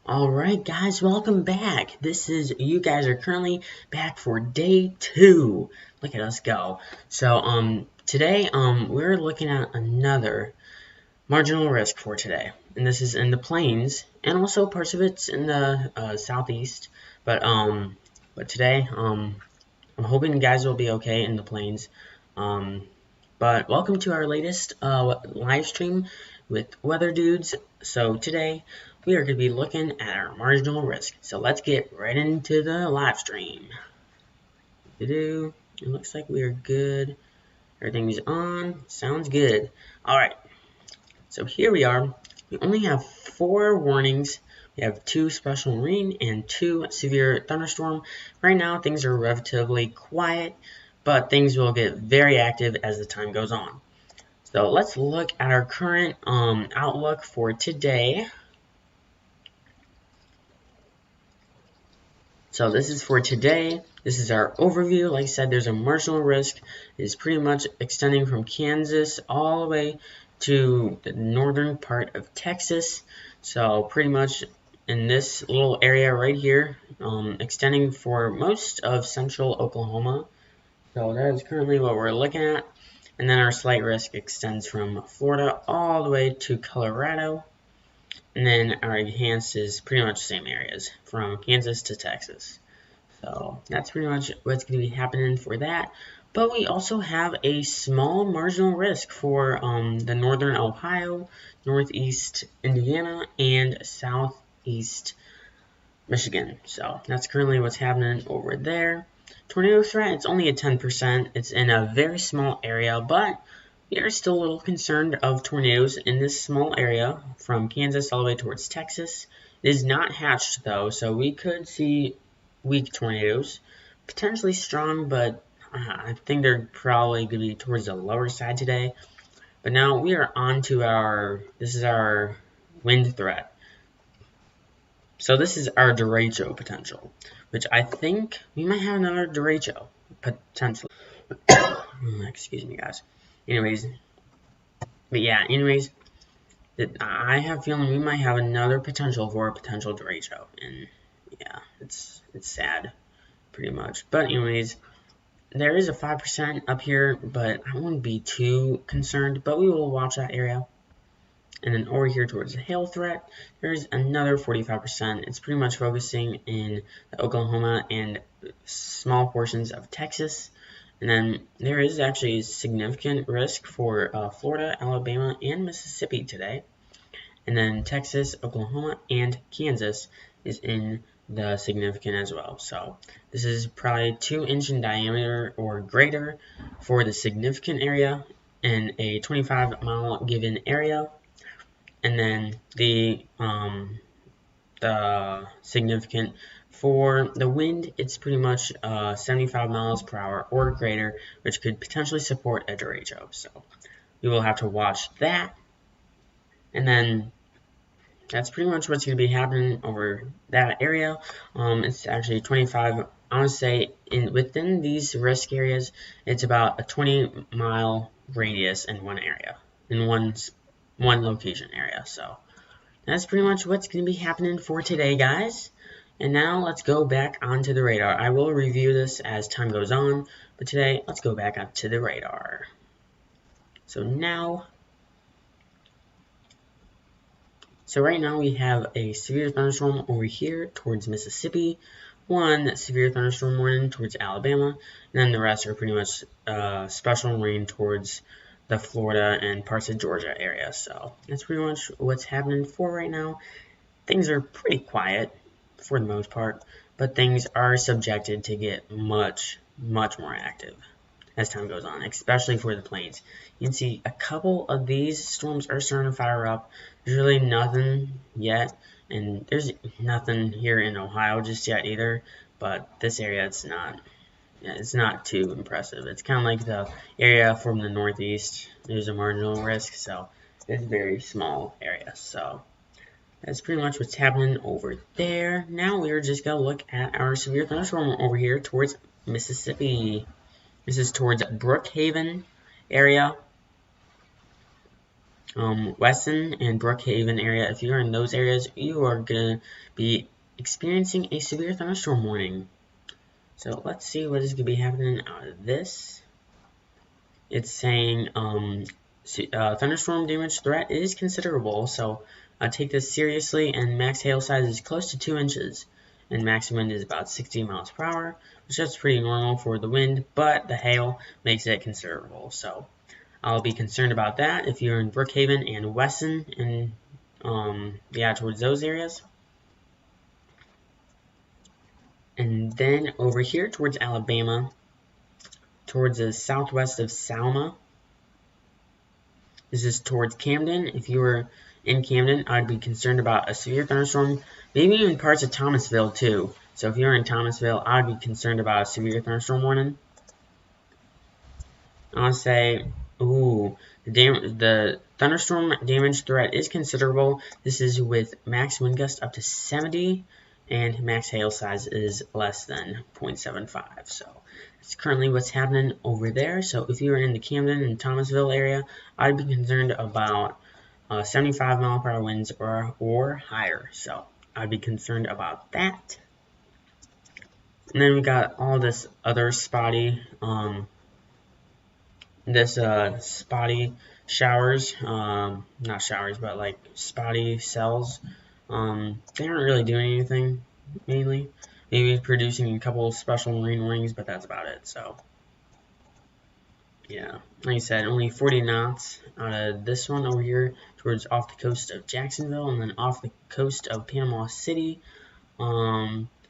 Alright guys, welcome back. You guys are currently back for day 2. Look at us go. So today we're looking at another marginal risk for today. And this is in the plains and also parts of it's in the southeast. But today I'm hoping you guys will be okay in the plains. But welcome to our latest live stream with Weather Dudes. So today we are going to be looking at our marginal risk. So let's get right into the live stream. It looks like we are good. Everything's on. Sounds good. Alright. So here we are. We only have 4 warnings. We have 2 special rain and 2 severe thunderstorm. Right now things are relatively quiet, but things will get very active as the time goes on. So let's look at our current outlook for today. So this is for today. This is our overview. Like I said, there's a marginal risk. It is pretty much extending from Kansas all the way to the northern part of Texas. So pretty much in this little area right here, extending for most of central Oklahoma. So that is currently what we're looking at. And then our slight risk extends from Florida all the way to Colorado. And then our enhanced is pretty much the same areas from Kansas to Texas. So that's pretty much what's going to be happening for that. But we also have a small marginal risk for the northern Ohio, northeast Indiana, and southeast Michigan. So that's currently what's happening over there. Tornado threat, it's only at 10%. It's in a very small area, but we are still a little concerned of tornadoes in this small area from Kansas all the way towards Texas. It is not hatched though, so we could see weak tornadoes. Potentially strong, but I think they're probably going to be towards the lower side today. But now we are on to this is our wind threat. So this is our derecho potential, which I think we might have another derecho potentially. Excuse me, guys. Anyways, I have a feeling we might have another potential for a potential derecho, and yeah, it's sad, pretty much. But anyways, there is a 5% up here, but I wouldn't be too concerned. But we will watch that area. And then over here towards the hail threat, there's another 45%. It's pretty much focusing in the Oklahoma and small portions of Texas. And then there is actually a significant risk for Florida, Alabama, and Mississippi today. And then Texas, Oklahoma, and Kansas is in the significant as well. So this is probably 2-inch in diameter or greater for the significant area in a 25-mile given area. And then the significant for the wind, it's pretty much 75 miles per hour or greater, which could potentially support a derecho. So we will have to watch that. And then that's pretty much what's going to be happening over that area. It's actually 25. I would say within these risk areas, it's about a 20-mile radius in one area, in one location area. So that's pretty much what's going to be happening for today, guys. And now let's go back onto the radar. I will review this as time goes on, but today let's go back onto the radar. So right now we have a severe thunderstorm over here towards Mississippi, one severe thunderstorm warning towards Alabama, and then the rest are pretty much special rain towards the Florida and parts of Georgia area. So that's pretty much what's happening for right now. Things are pretty quiet for the most part, but things are subjected to get much more active as time goes on, especially for the plains. You can see a couple of these storms are starting to fire up. There's really nothing yet, and there's nothing here in Ohio just yet either, but this area it's not too impressive. It's kind of like the area from the northeast. There's a marginal risk, so it's a very small area. So that's pretty much what's happening over there. Now we're just going to look at our severe thunderstorm over here towards Mississippi. This is towards Brookhaven area. Weston and Brookhaven area, if you're in those areas, you are going to be experiencing a severe thunderstorm warning. So let's see what is going to be happening out of this. It's saying thunderstorm damage threat is considerable, so take this seriously, and max hail size is close to 2 inches, and max wind is about 60 miles per hour, which is pretty normal for the wind, but the hail makes it considerable, so I'll be concerned about that if you're in Brookhaven and Weston, and yeah, towards those areas. And then over here towards Alabama, towards the southwest of Selma, this is towards Camden. If you were in Camden, I'd be concerned about a severe thunderstorm, maybe even parts of Thomasville too. So if you're in Thomasville, I'd be concerned about a severe thunderstorm warning. I'll say, ooh, the thunderstorm damage threat is considerable. This is with max wind gust up to 70, and max hail size is less than 0.75. So that's currently what's happening over there. So if you're in the Camden and Thomasville area, I'd be concerned about 75 mile per hour winds or higher. So I'd be concerned about that. And then we got all this other spotty showers, not showers, but like spotty cells. They aren't really doing anything, mainly. Maybe producing a couple special marine warnings, but that's about it, so. Yeah, like I said, only 40 knots out of this one over here, towards off the coast of Jacksonville, and then off the coast of Panama City.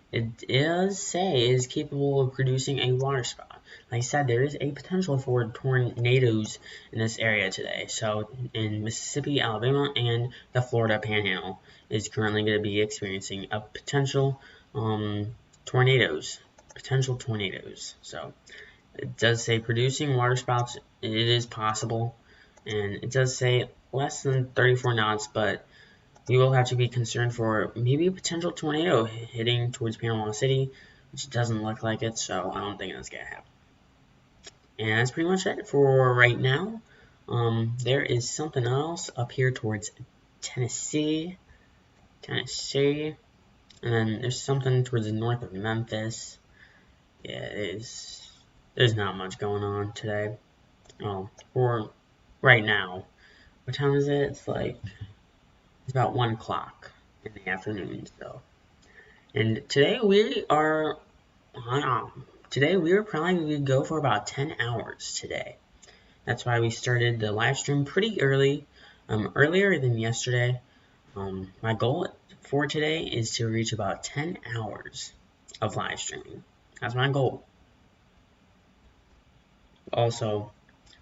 It does say it is capable of producing a water spout. Like I said, there is a potential for tornadoes in this area today. So in Mississippi, Alabama, and the Florida Panhandle is currently going to be experiencing a potential tornadoes. So it does say producing water spouts. It is possible, and it does say less than 34 knots, but you will have to be concerned for maybe a potential tornado hitting towards Panama City, which doesn't look like it, so I don't think that's going to happen. And that's pretty much it for right now. There is something else up here towards Tennessee, and then there's something towards the north of Memphis. Yeah, there's not much going on today. For right now. What time is it? It's about 1 o'clock in the afternoon, so. And today we are probably going to go for about 10 hours today. That's why we started the live stream pretty early, earlier than yesterday. My goal for today is to reach about 10 hours of live streaming. That's my goal. Also,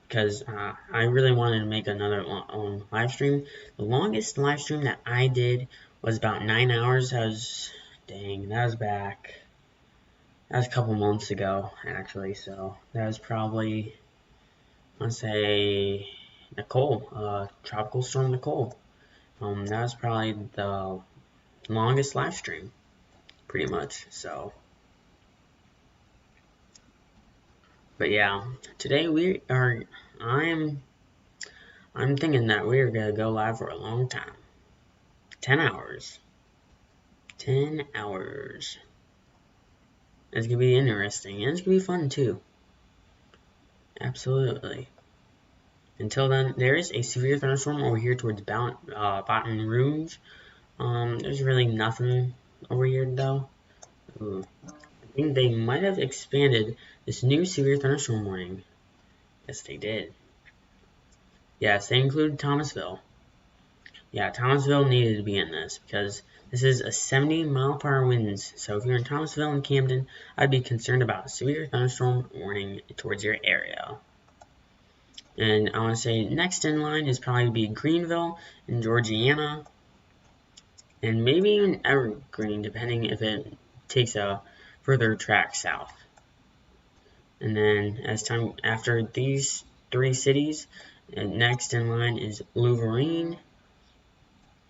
because I really wanted to make another live stream. The longest live stream that I did was about 9 hours. That was back. That was a couple months ago, actually. So that was probably, let's say, Tropical Storm Nicole. That was probably the longest live stream, pretty much. So. But yeah, today I'm thinking that we're gonna go live for a long time. 10 hours. 10 hours. It's gonna be interesting, and it's gonna be fun too. Absolutely. Until then, there is a severe thunderstorm over here towards Baton Rouge. There's really nothing over here though. Ooh. I think they might have expanded this new severe thunderstorm warning. Yes, they did. Yes, they included Thomasville. Yeah, Thomasville needed to be in this because this is a 70 mile per hour winds. So if you're in Thomasville and Camden, I'd be concerned about a severe thunderstorm warning towards your area. And I want to say next in line is probably be Greenville in Georgiana, and maybe even Evergreen, depending if it takes a further track south. And then after these 3 cities, next in line is Wolverine,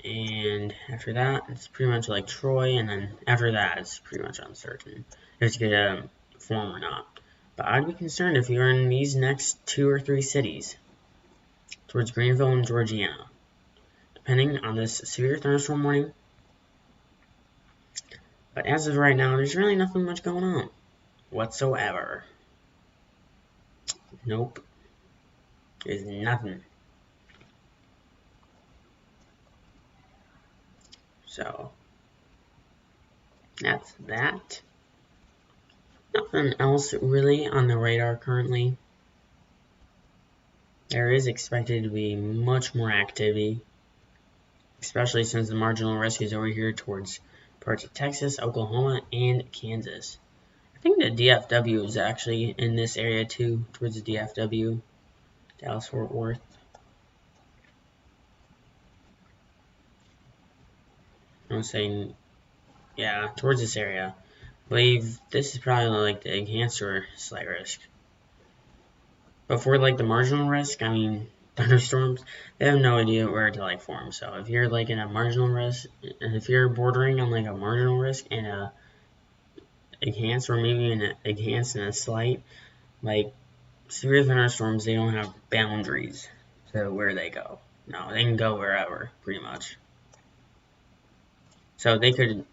and after that it's pretty much like Troy, and then after that it's pretty much uncertain if it's gonna form or not. But I'd be concerned if you're in these next 2 or 3 cities towards Greenville and Georgiana, depending on this severe thunderstorm warning. But as of right now, there's really nothing much going on whatsoever. Nope. There's nothing. So, that's that. Nothing else really on the radar currently. There is expected to be much more activity, especially since the marginal risk is over here towards parts of Texas, Oklahoma, and Kansas. I think the DFW is actually in this area too, towards the DFW, Dallas-Fort Worth. I was saying, yeah, towards this area. I believe this is probably like the enhanced or slight risk. But for like the marginal risk, I mean, thunderstorms, they have no idea where to like form. So if you're like in a marginal risk, and if you're bordering on like a marginal risk and a enhanced or maybe an enhanced and a slight, like severe thunderstorms, they don't have boundaries to where they go. No, they can go wherever, pretty much. So they could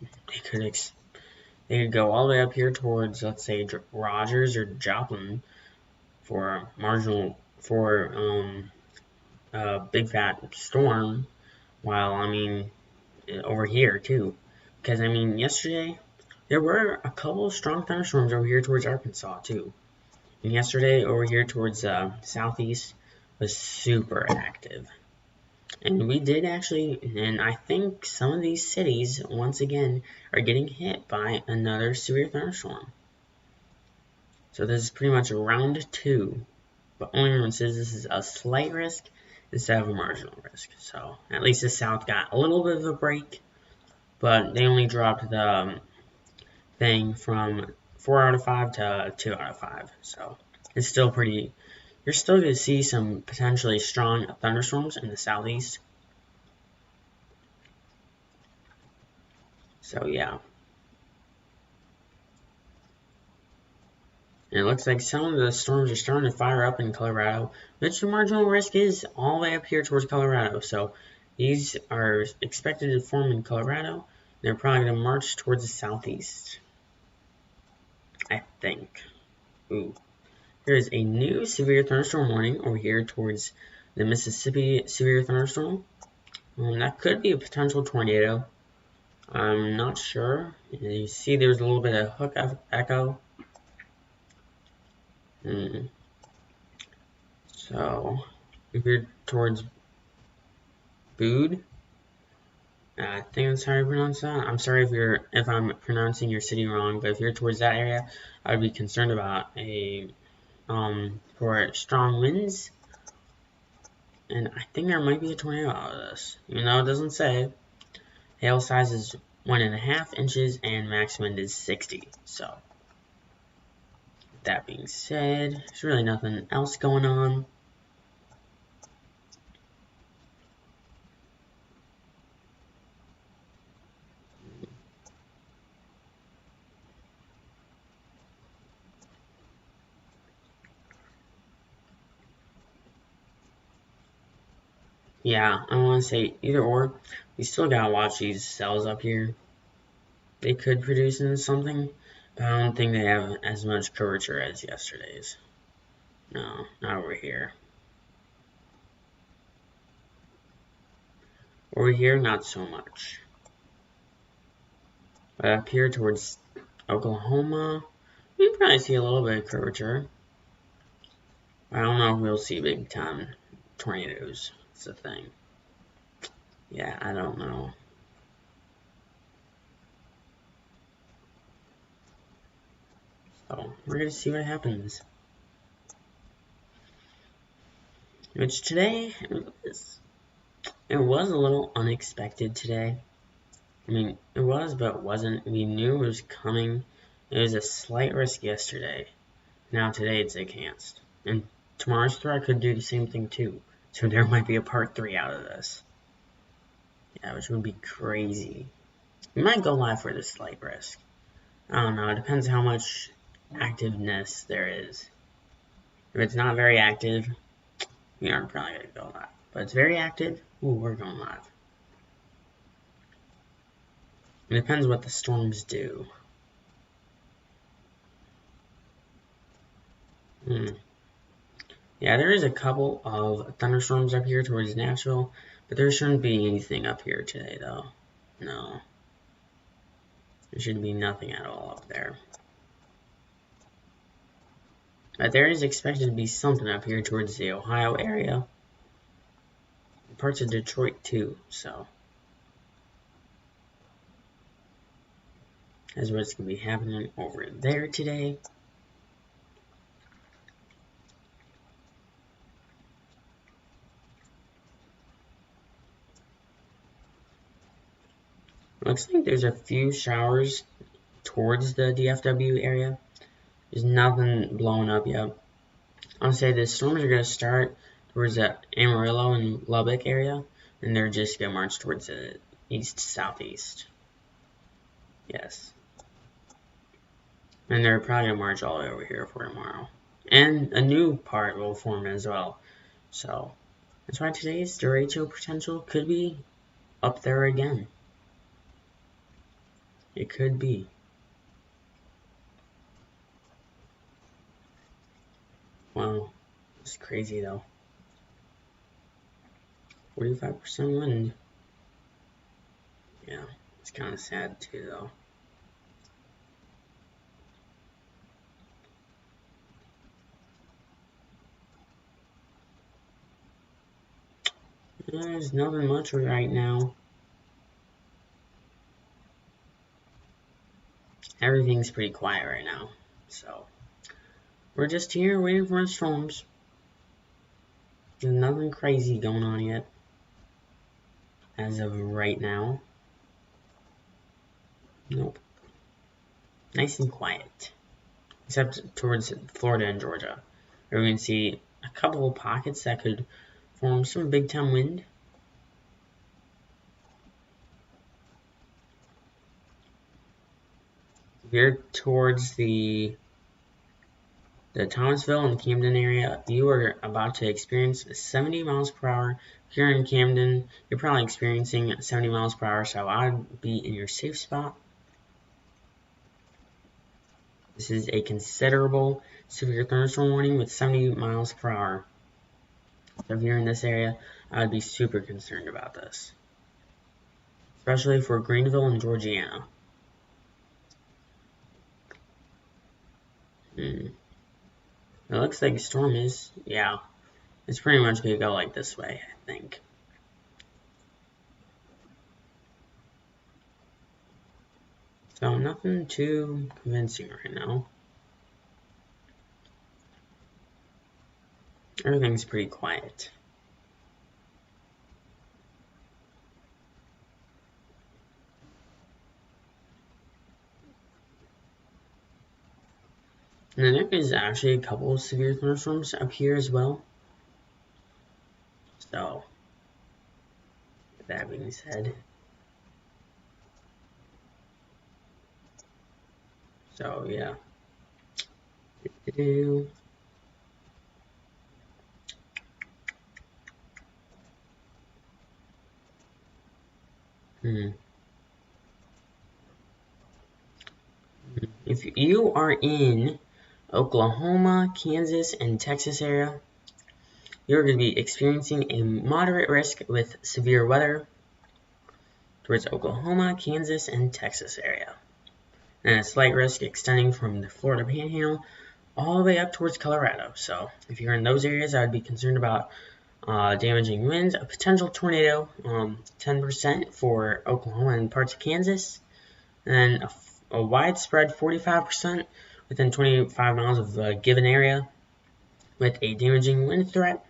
go all the way up here towards, let's say, Rogers or Joplin for a big fat storm, while I mean over here too, because I mean yesterday there were a couple of strong thunderstorms over here towards Arkansas too, and yesterday over here towards southeast was super active. And we did actually, and I think some of these cities, once again, are getting hit by another severe thunderstorm. So this is pretty much round 2. But only difference is this is a slight risk instead of a marginal risk. So at least the South got a little bit of a break, but they only dropped the thing from 4 out of 5 to 2 out of 5. So it's still pretty. You're still going to see some potentially strong thunderstorms in the southeast. So yeah. And it looks like some of the storms are starting to fire up in Colorado, which the marginal risk is all the way up here towards Colorado. So these are expected to form in Colorado. They're probably going to march towards the southeast, I think. Ooh. There is a new severe thunderstorm warning over here towards the Mississippi severe thunderstorm. That could be a potential tornado. I'm not sure. You see there's a little bit of hook echo. So, if you're towards Bood, I think that's how you pronounce that. I'm sorry if I'm pronouncing your city wrong, but if you're towards that area, I'd be concerned about for strong winds. And I think there might be a tornado out of this, even though it doesn't say. Hail size is 1.5 inches and max wind is 60. So, that being said, there's really nothing else going on. Yeah, I want to say either or. We still gotta watch these cells up here. They could produce into something, but I don't think they have as much curvature as yesterday's. No, not over here. Over here, not so much. But up here towards Oklahoma, we can probably see a little bit of curvature. I don't know if we'll see big time tornadoes. It's a thing. Yeah, I don't know. So, we're gonna see what happens. Which today, it was a little unexpected today. I mean, it was, but it wasn't. We knew it was coming. It was a slight risk yesterday. Now today it's enhanced. And tomorrow's threat could do the same thing too. So there might be a part 3 out of this. Yeah, which would be crazy. We might go live for this slight risk. I don't know, it depends how much activeness there is. If it's not very active, We aren't probably going to go live, but it's very active. Ooh, we're going live. It depends what the storms do. Yeah, there is a couple of thunderstorms up here towards Nashville, but there shouldn't be anything up here today, though. No. There should be nothing at all up there. But there is expected to be something up here towards the Ohio area. Parts of Detroit, too, so. That's what's going to be happening over there today. Looks like there's a few showers towards the DFW area. There's nothing blowing up yet. I'll say the storms are going to start towards the Amarillo and Lubbock area, and they're just going to march towards the east-southeast. Yes. And they're probably going to march all the way over here for tomorrow. And a new part will form as well. So, that's why today's derecho potential could be up there again. It could be. Wow. It's crazy though. 45% wind. Yeah, it's kind of sad too though. There's nothing much right now. Everything's pretty quiet right now. So, we're just here waiting for the storms. There's nothing crazy going on yet. As of right now. Nope. Nice and quiet. Except towards Florida and Georgia. Where we can see a couple of pockets that could form some big time wind. Here towards the Thomasville and Camden area, you are about to experience 70 miles per hour. Here in Camden, you're probably experiencing 70 miles per hour, so I'd be in your safe spot. This is a considerable severe thunderstorm warning with 70 miles per hour. So if you're in this area, I'd be super concerned about this. Especially for Greenville and Georgiana. It looks like the storm is, yeah, it's pretty much going to go like this way, I think. So nothing too convincing right now. Everything's pretty quiet. And then there is actually a couple of severe thunderstorms up here as well. So, with that being said. So, yeah. If you are in Oklahoma, Kansas, and Texas area, you're going to be experiencing a moderate risk with severe weather towards Oklahoma, Kansas, and Texas area. And a slight risk extending from the Florida Panhandle all the way up towards Colorado. So if you're in those areas, I would be concerned about damaging winds, a potential tornado, 10% for Oklahoma and parts of Kansas, and a widespread 45% within 25 miles of a given area with a damaging wind threat.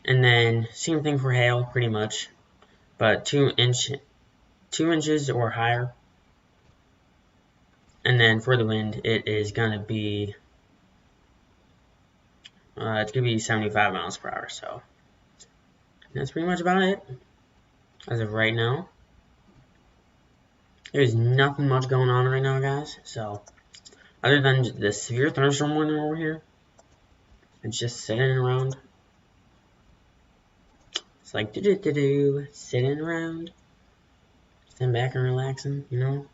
And then same thing for hail, pretty much, but 2 inches or higher. And then for the wind, it is going to be, it's going to be 75 miles per hour. So that's pretty much about it as of right now. There's nothing much going on right now, guys. So other than the severe thunderstorm warning over here, It's just sitting around. It's like sitting around, sitting back and relaxing, you know.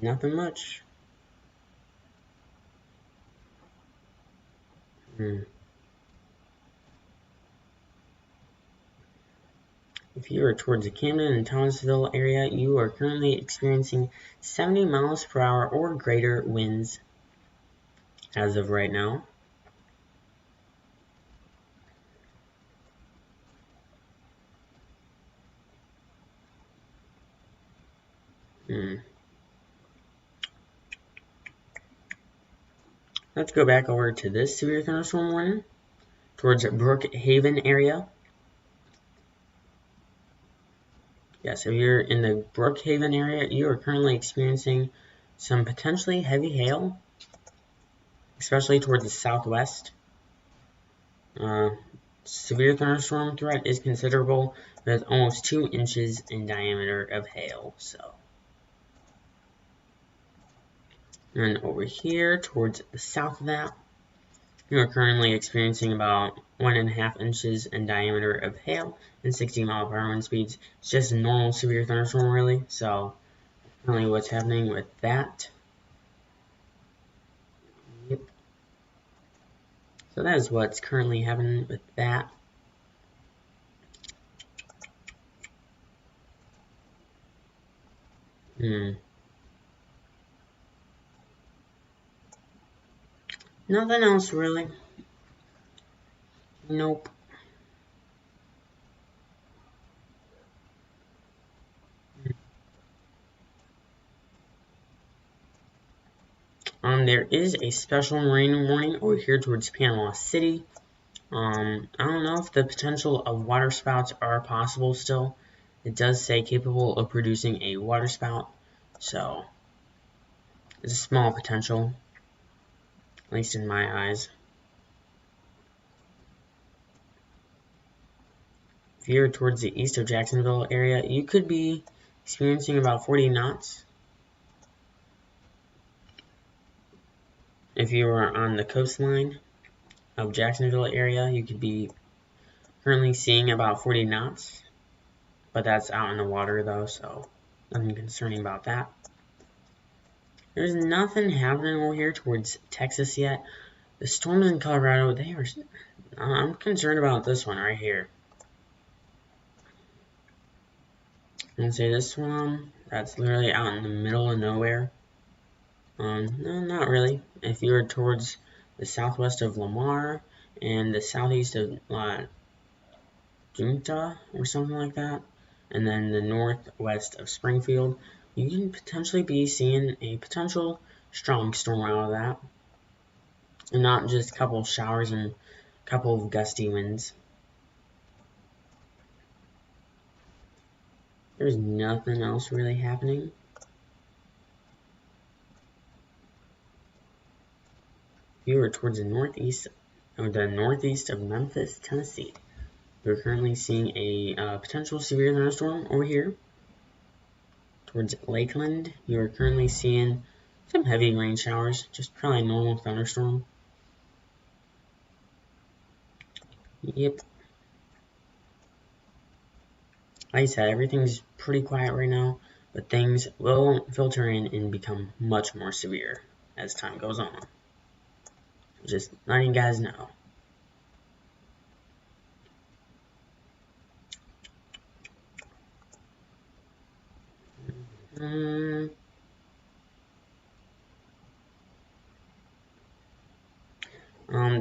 Nothing much. If you are towards the Camden and Thomasville area, you are currently experiencing 70 miles per hour or greater winds as of right now. Let's go back over to this severe thunderstorm warning towards Brookhaven area. Yes, if you're in the Brookhaven area, you are currently experiencing some potentially heavy hail, especially towards the southwest. Severe thunderstorm threat is considerable, with almost 2 inches in diameter of hail. And over here, towards the south of that, you are currently experiencing about 1.5 inches in diameter of hail and 60 mile per hour wind speeds. It's just a normal severe thunderstorm, really. So, currently what's happening with that. Yep. So that is what's currently happening with that. Nothing else, really. Nope. There is a special rain warning over here towards Panama City. I don't know if the potential of water spouts are possible still. It does say capable of producing a water spout, so it's a small potential, at least in my eyes. If you're towards the east of Jacksonville area, you could be experiencing about 40 knots. If you are on the coastline of Jacksonville area, you could be currently seeing about 40 knots, but that's out in the water though, so nothing concerning about that. There's nothing happening over here towards Texas yet. The storms in Colorado, I'm concerned about this one right here. I'm gonna say this one, that's literally out in the middle of nowhere. No, not really. If you're towards the southwest of Lamar and the southeast of Junta or something like that, and then the northwest of Springfield, you can potentially be seeing a potential strong storm out of that. And not just a couple of showers and a couple of gusty winds. There's nothing else really happening. You are towards the northeast of Memphis, Tennessee. We're currently seeing a potential severe thunderstorm over here. Towards Lakeland, you are currently seeing some heavy rain showers, just probably a normal thunderstorm. Yep. Like I said, everything's pretty quiet right now, but things will filter in and become much more severe as time goes on. Just letting you guys know.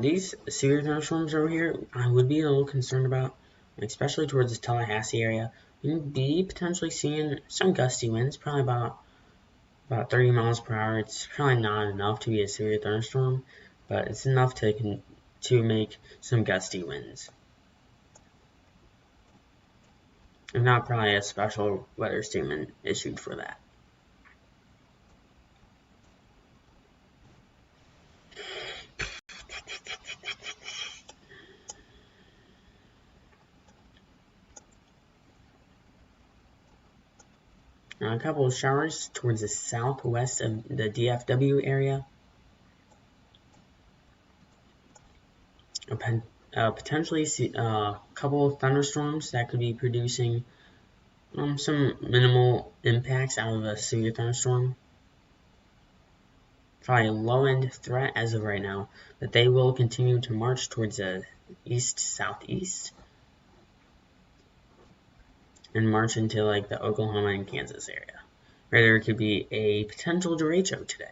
These severe thunderstorms over here, I would be a little concerned about, especially towards the Tallahassee area. You'd be potentially seeing some gusty winds, probably about 30 miles per hour. It's probably not enough to be a severe thunderstorm, but it's enough to make some gusty winds. If not, probably a special weather statement issued for that. A couple of showers towards the southwest of the DFW area. Potentially a couple of thunderstorms that could be producing some minimal impacts out of a severe thunderstorm. Probably a low-end threat as of right now, but they will continue to march towards the east-southeast and march into like the Oklahoma and Kansas area. Right, there could be a potential derecho today.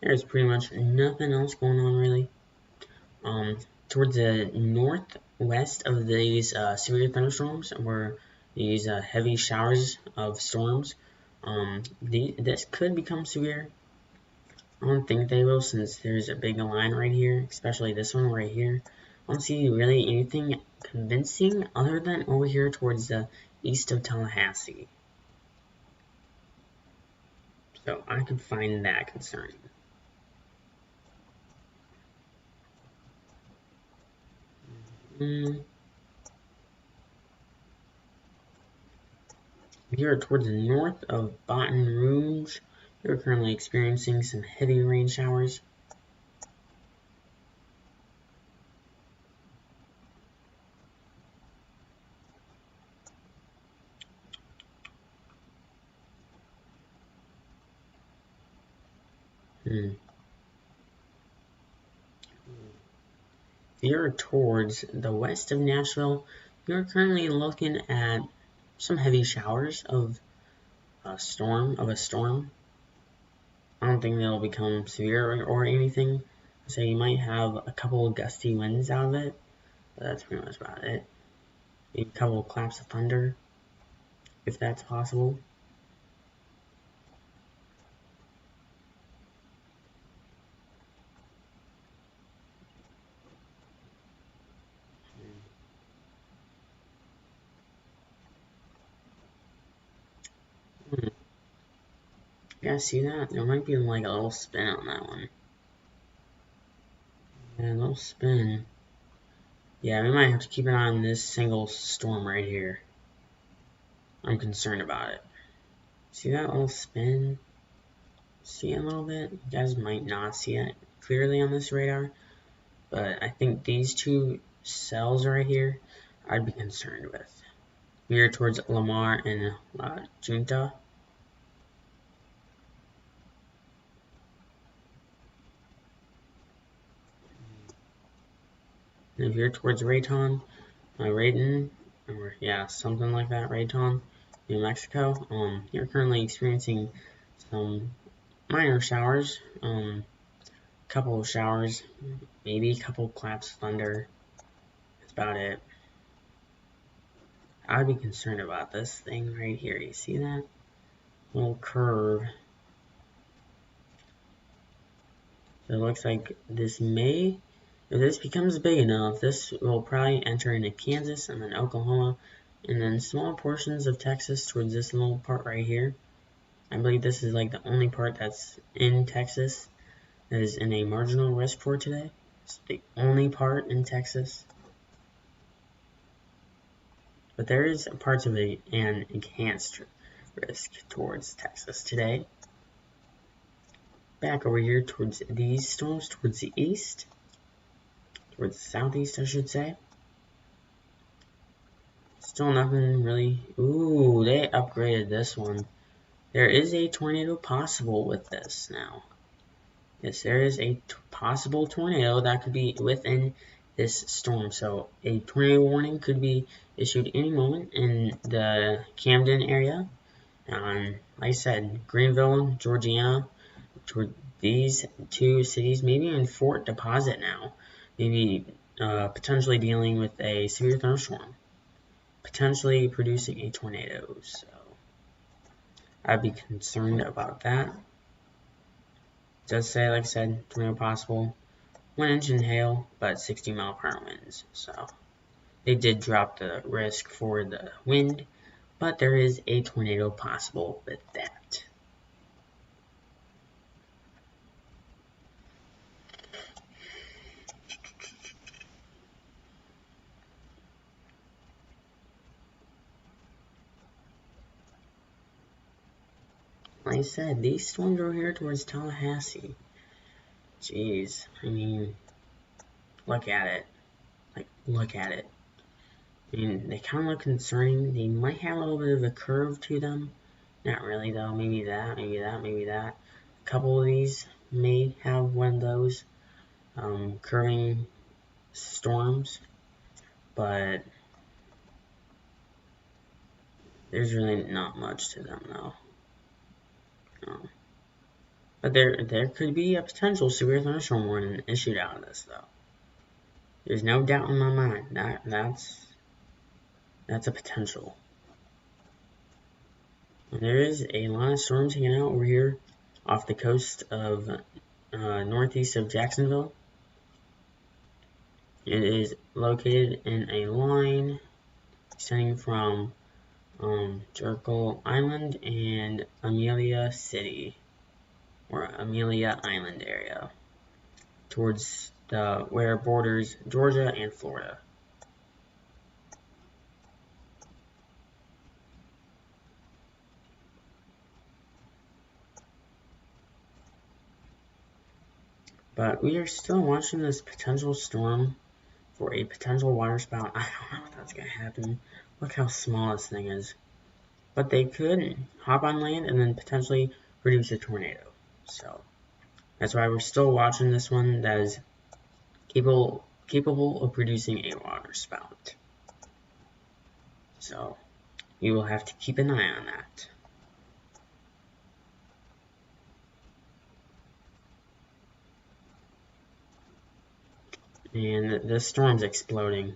There's pretty much nothing else going on really. Towards the northwest of these severe thunderstorms, where these heavy showers of storms, this could become severe. I don't think they will, since there's a big line right here, especially this one right here. I don't see really anything convincing other than over here towards the east of Tallahassee. So I could find that concerning. Here towards the north of Baton Rouge, we're currently experiencing some heavy rain showers. Here towards the west of Nashville, you're currently looking at some heavy showers of a storm. I don't think they'll become severe or anything. So you might have a couple of gusty winds out of it, but that's pretty much about it. Maybe a couple of claps of thunder, if that's possible. You guys see that? There might be like a little spin on that one. Yeah, a little spin. Yeah, we might have to keep an eye on this single storm right here. I'm concerned about it. See that little spin? See it a little bit? You guys might not see it clearly on this radar, but I think these two cells right here, I'd be concerned with. We're towards Lamar and La Junta. And if you're towards Raton, or yeah, something like that, Raton, New Mexico, you're currently experiencing some minor showers, couple of showers, maybe a couple of claps of thunder. That's about it. I'd be concerned about this thing right here. You see that little curve? So it looks like this may, if this becomes big enough, this will probably enter into Kansas and then Oklahoma, and then small portions of Texas towards this little part right here. I believe this is like the only part that's in Texas that is in a marginal risk for today. It's the only part in Texas. But there is parts of an enhanced risk towards Texas today. Back over here towards these storms, towards the east, towards the southeast, I should say. Still nothing really. Ooh, they upgraded this one. There is a tornado possible with this now. Yes, there is a possible tornado that could be within this storm. So a tornado warning could be issued any moment in the Camden area. Like I said, Greenville, Georgiana, these two cities, maybe in Fort Deposit now, maybe potentially dealing with a severe thunderstorm, potentially producing a tornado. So I'd be concerned about that. It does say, like I said, tornado possible, 1 inch in hail, but 60-mile-per-hour winds. So they did drop the risk for the wind, but there is a tornado possible with that. Like I said, these storms over here towards Tallahassee. Jeez, I mean, look at it. Like, look at it. I mean, they kind of look concerning. They might have a little bit of a curve to them. Not really, though. Maybe that, maybe that, maybe that. A couple of these may have one of those curving storms, but there's really not much to them, though. No. But there could be a potential severe thunderstorm warning issued out of this, though. There's no doubt in my mind that's a potential. And there is a lot of storms hanging out over here off the coast of northeast of Jacksonville. It is located in a line extending from Jekyll Island and Amelia City, or Amelia Island area, towards where it borders Georgia and Florida. But we are still watching this potential storm for a potential waterspout. I don't know if that's going to happen. Look how small this thing is. But they could hop on land and then potentially produce a tornado. So that's why we're still watching this one that is capable of producing a waterspout. So we will have to keep an eye on that. And this storm's exploding.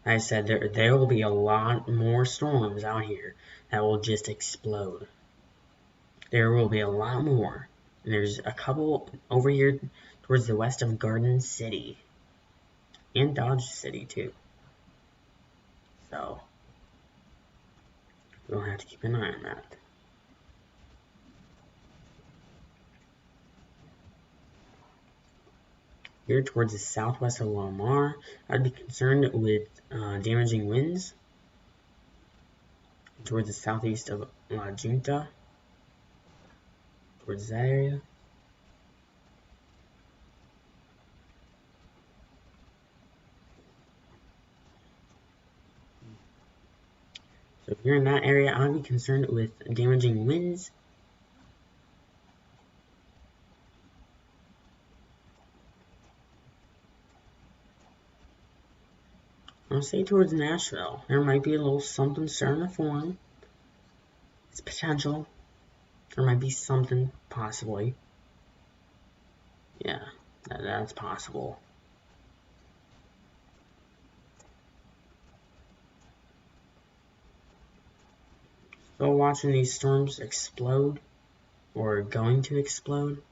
Like I said, there will be a lot more storms out here that will just explode. There will be a lot more. And there's a couple over here towards the west of Garden City. And Dodge City, too. So we'll have to keep an eye on that. Here towards the southwest of Lamar, I'd be concerned with damaging winds. Towards the southeast of La Junta, towards that area. So if you're in that area, I'd be concerned with damaging winds. I'll say towards Nashville. There might be a little something starting to form. It's potential. There might be something, possibly. Yeah, that's possible. Still watching these storms explode, or going to explode.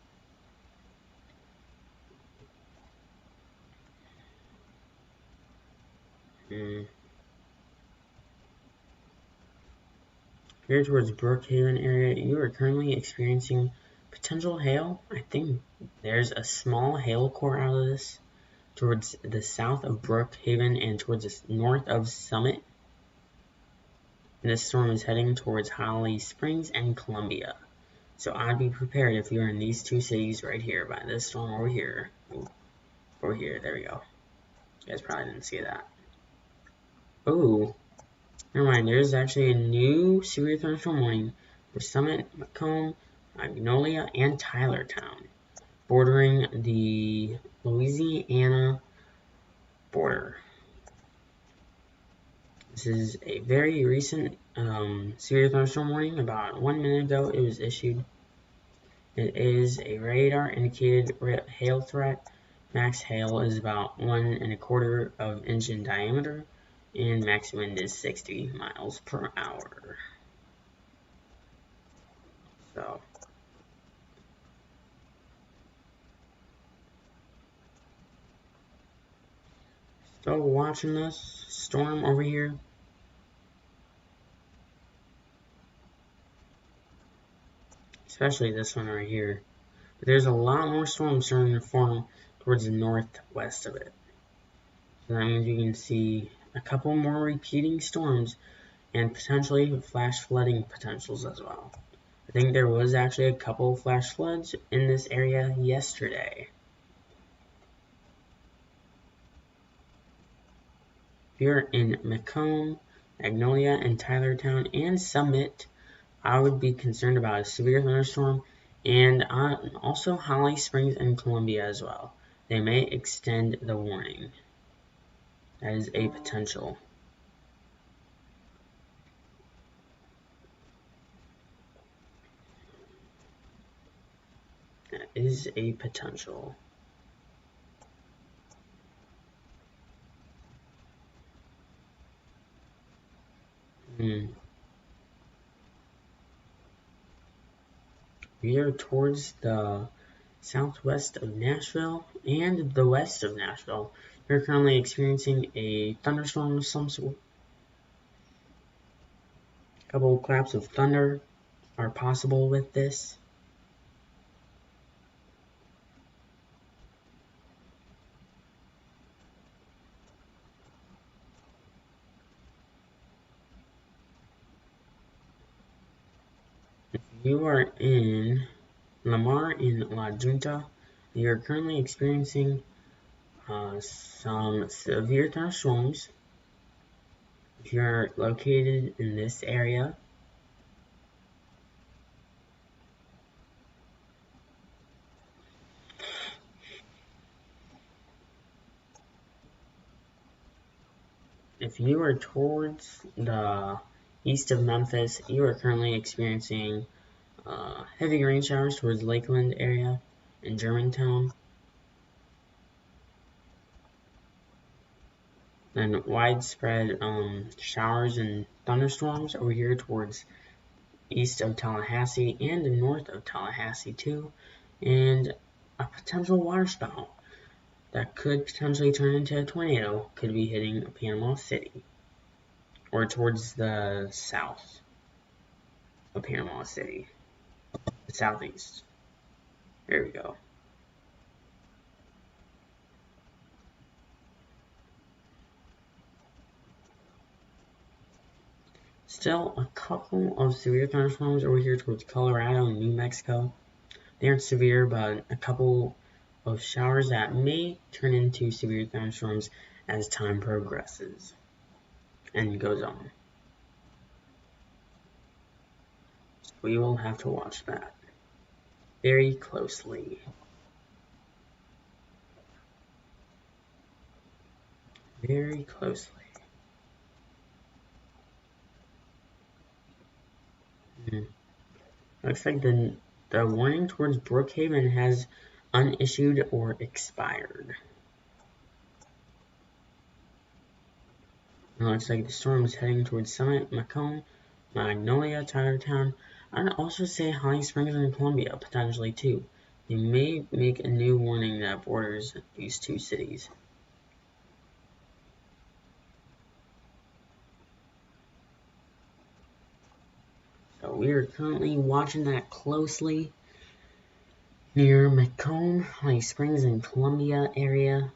Here towards Brookhaven area, you are currently experiencing potential hail. I think there's a small hail core out of this towards the south of Brookhaven and towards the north of Summit. And this storm is heading towards Holly Springs and Columbia. So I'd be prepared if you're in these two cities right here by this storm over here. Ooh, over here, there we go. You guys probably didn't see that. Oh, never mind, there's actually a new severe thunderstorm warning for Summit, Macomb, Magnolia, and Tylertown, bordering the Louisiana border. This is a very recent severe thunderstorm warning. About 1 minute ago it was issued. It is a radar indicated hail threat. Max hail is about 1 1/4 of inch in diameter, and max wind is 60 miles per hour. So still watching this storm over here. Especially this one right here. But there's a lot more storms starting to form towards the northwest of it. So that means you can see a couple more repeating storms and potentially flash flooding potentials as well. I think there was actually a couple flash floods in this area yesterday. If you're in Macomb, Magnolia, and Tylertown, and Summit, I would be concerned about a severe thunderstorm, and also Holly Springs and Columbia as well. They may extend the warning. That is a potential. That is a potential. We are towards the southwest of Nashville and the west of Nashville. We're currently experiencing a thunderstorm of some sort. A couple of claps of thunder are possible with this. If you are in Lamar in La Junta, you are currently experiencing some severe thunderstorms. If you're located in this area, if you are towards the east of Memphis, you are currently experiencing heavy rain showers towards Lakeland area and Germantown. And widespread showers and thunderstorms over here towards east of Tallahassee and north of Tallahassee too. And a potential waterspout that could potentially turn into a tornado could be hitting Panama City or towards the south of Panama City, the southeast. There we go. Still, a couple of severe thunderstorms over here towards Colorado and New Mexico. They aren't severe, but a couple of showers that may turn into severe thunderstorms as time progresses and goes on. So we will have to watch that very closely. Very closely. Looks like the warning towards Brookhaven has unissued or expired. It looks like the storm is heading towards Summit, Macomb, Magnolia, Tylertown. I'd also say Holly Springs and Columbia potentially too. They may make a new warning that borders these two cities. So we are currently watching that closely near Macomb, Holly Springs, and Columbia area.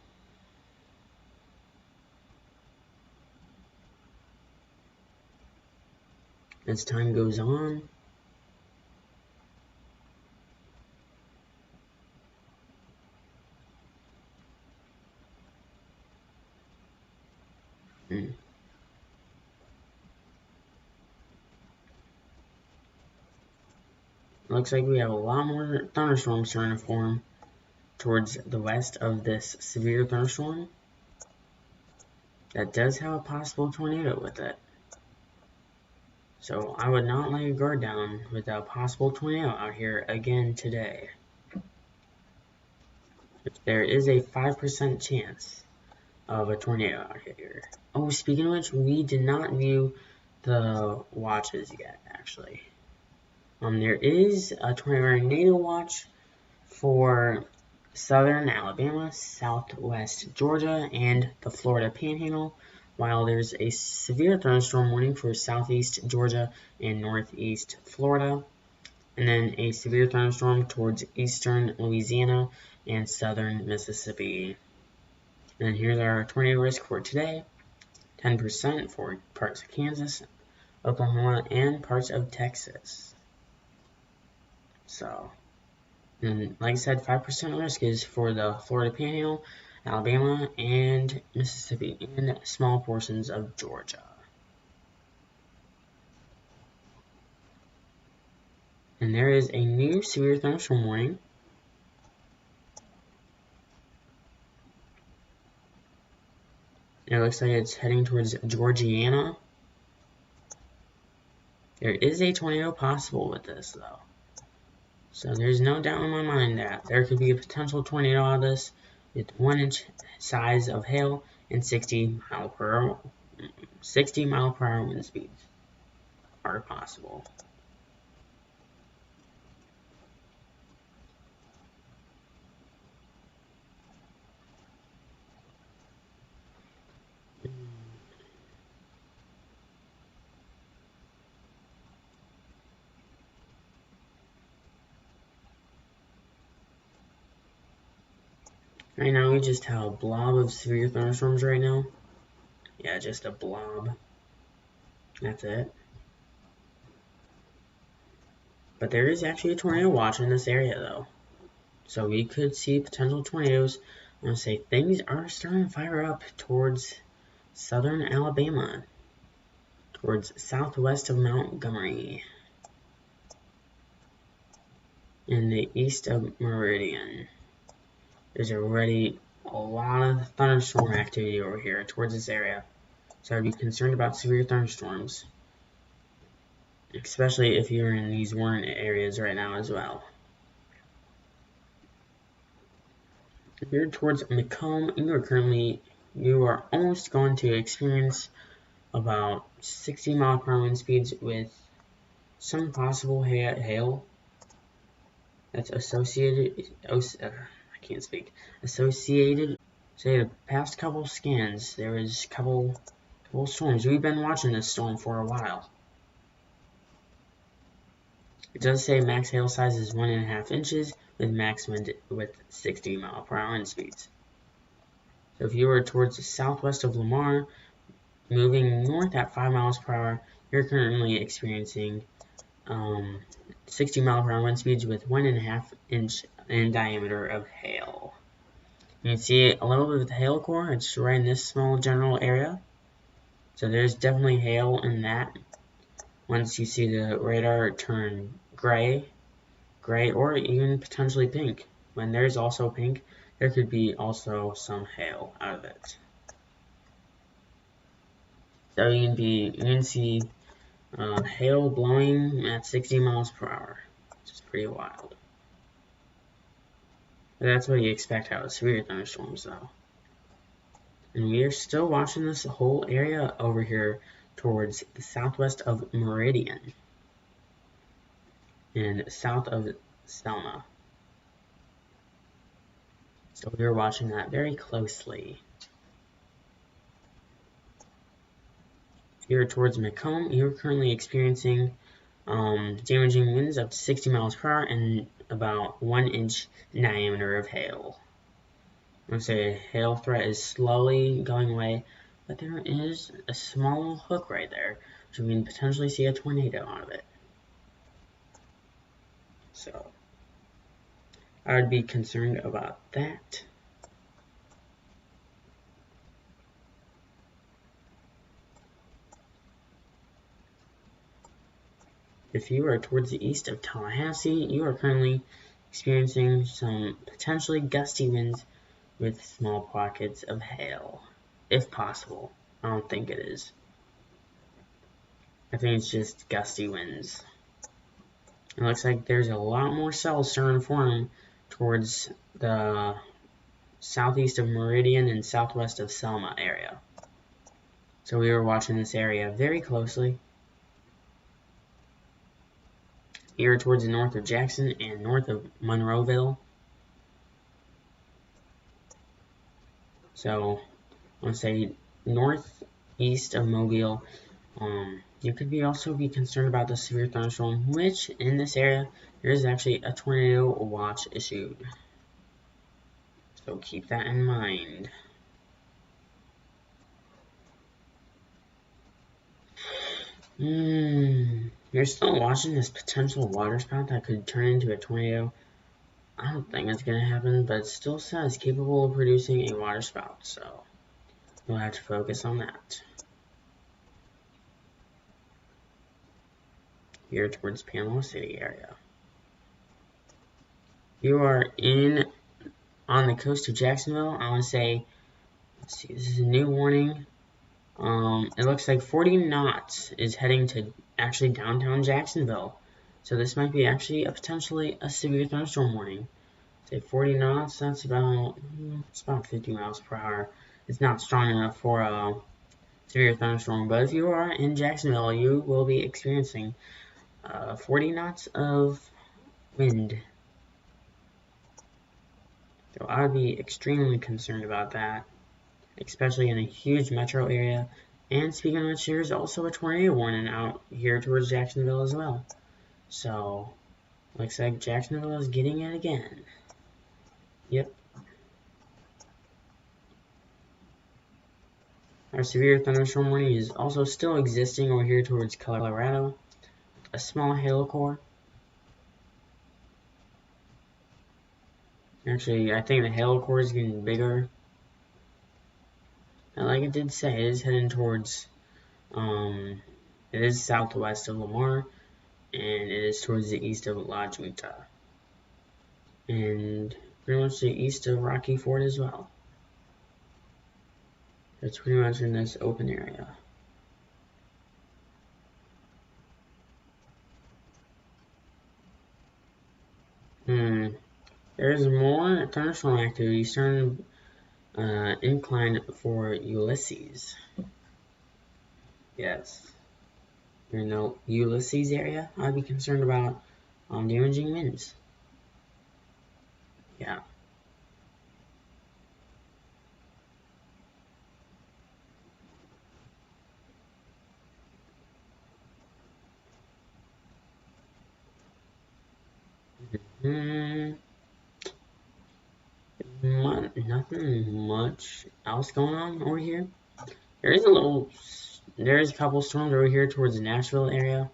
As time goes on, looks like we have a lot more thunderstorms starting to form towards the west of this severe thunderstorm. That does have a possible tornado with it. So I would not let your guard down with a possible tornado out here again today. There is a 5% chance of a tornado out here. Oh, speaking of which, we did not view the watches yet, actually. There is a tornado watch for southern Alabama, southwest Georgia, and the Florida Panhandle, while there's a severe thunderstorm warning for southeast Georgia and northeast Florida, and then a severe thunderstorm towards eastern Louisiana and southern Mississippi. And here's our tornado risk for today: 10% for parts of Kansas, Oklahoma, and parts of Texas. So, and like I said, 5% risk is for the Florida Panhandle, Alabama, and Mississippi, and small portions of Georgia. And there is a new severe thunderstorm warning. It looks like it's heading towards Georgiana. There is a tornado possible with this, though. So there's no doubt in my mind that there could be a potential tornado out of this with 1-inch size of hail and 60 mile per hour wind speeds are possible. Right now we just have a blob of severe thunderstorms right now. Yeah, just a blob. That's it. But there is actually a tornado watch in this area though. So we could see potential tornadoes. I'm going to say things are starting to fire up towards southern Alabama. Towards southwest of Montgomery. In the east of Meridian. There's already a lot of thunderstorm activity over here towards this area. So I'd be concerned about severe thunderstorms. Especially if you're in these warren areas right now as well. If you're towards Macomb, you are almost going to experience about 60 mile per hour wind speeds with some possible hail that's associated. I can't speak. Associated. Say the past couple scans, there was couple storms. We've been watching this storm for a while. It does say max hail size is 1.5 inches with max wind with 60 mile per hour wind speeds. So if you were towards the southwest of Lamar, moving north at 5 miles per hour, you're currently experiencing 60 mile per hour wind speeds with 1.5 inch in diameter of hail. You can see a little bit of the hail core. It's right in this small general area. So there's definitely hail in that. Once you see the radar turn gray, or even potentially pink. When there's also pink, there could be also some hail out of it. So you can see hail blowing at 60 miles per hour, which is pretty wild. But that's what you expect out of severe thunderstorms, though. And we are still watching this whole area over here towards the southwest of Meridian and south of Selma. So we are watching that very closely. Here towards Macomb, you're currently experiencing damaging winds up to 60 miles per hour and about 1 inch diameter of hail. I'm going to say hail threat is slowly going away, but there is a small hook right there, so we can potentially see a tornado out of it. So I would be concerned about that. If you are towards the east of Tallahassee, you are currently experiencing some potentially gusty winds with small pockets of hail, if possible. I don't think it is. I think it's just gusty winds. It looks like there's a lot more cells starting to form towards the southeast of Meridian and southwest of Selma area. So we were watching this area very closely. Here towards the north of Jackson and north of Monroeville. So I want to say northeast of Mobile. You could also be concerned about the severe thunderstorm, which in this area there is actually a tornado watch issued. So keep that in mind. You're still watching this potential water spout that could turn into a tornado. I don't think it's going to happen, but it still says capable of producing a water spout, so we'll have to focus on that. Here towards Panama City area. You are on the coast of Jacksonville. I want to say, let's see, this is a new warning. It looks like 40 knots is heading to actually downtown Jacksonville. So this might be actually potentially a severe thunderstorm warning. Say 40 knots, that's about 50 miles per hour. It's not strong enough for a severe thunderstorm, but if you are in Jacksonville, you will be experiencing 40 knots of wind. So I would be extremely concerned about that, especially in a huge metro area. And speaking of which, there's also a tornado warning out here towards Jacksonville as well. So, looks like Jacksonville is getting it again. Yep. Our severe thunderstorm warning is also still existing over here towards Colorado. A small hail core. Actually, I think the hail core is getting bigger. And like it did say, it is heading towards, it is southwest of Lamar, and it is towards the east of La Junta. And pretty much the east of Rocky Ford as well. It's pretty much in this open area. There's more thunderstorm activity starting incline for Ulysses. Yes. In the Ulysses area, I'd be concerned about damaging winds. Yeah. Nothing much else going on over here. There's a couple storms over here towards the Nashville area.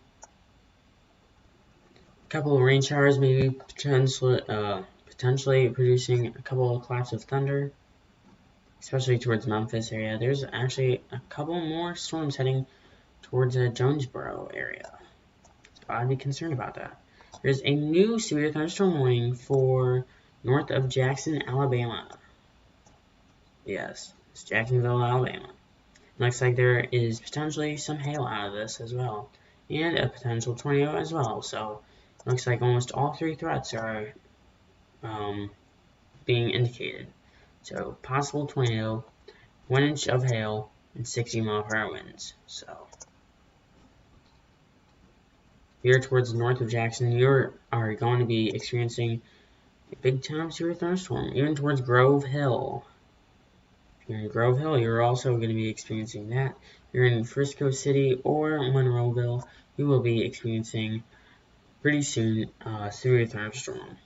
A couple of rain showers, maybe potentially producing a couple of claps of thunder, especially towards Memphis area. There's actually a couple more storms heading towards the Jonesboro area. So I'd be concerned about that. There's a new severe thunderstorm warning for north of Jackson, Alabama. Yes, it's Jacksonville, Alabama. Looks like there is potentially some hail out of this as well, and a potential tornado as well. So looks like almost all three threats are being indicated. So possible tornado, 1 inch of hail, and 60-mile-per-hour winds. So here towards north of Jackson, you are going to be experiencing a big-time severe thunderstorm, even towards Grove Hill. If you're in Grove Hill, you're also going to be experiencing that. If you're in Frisco City or Monroeville, you will be experiencing pretty soon a severe thunderstorm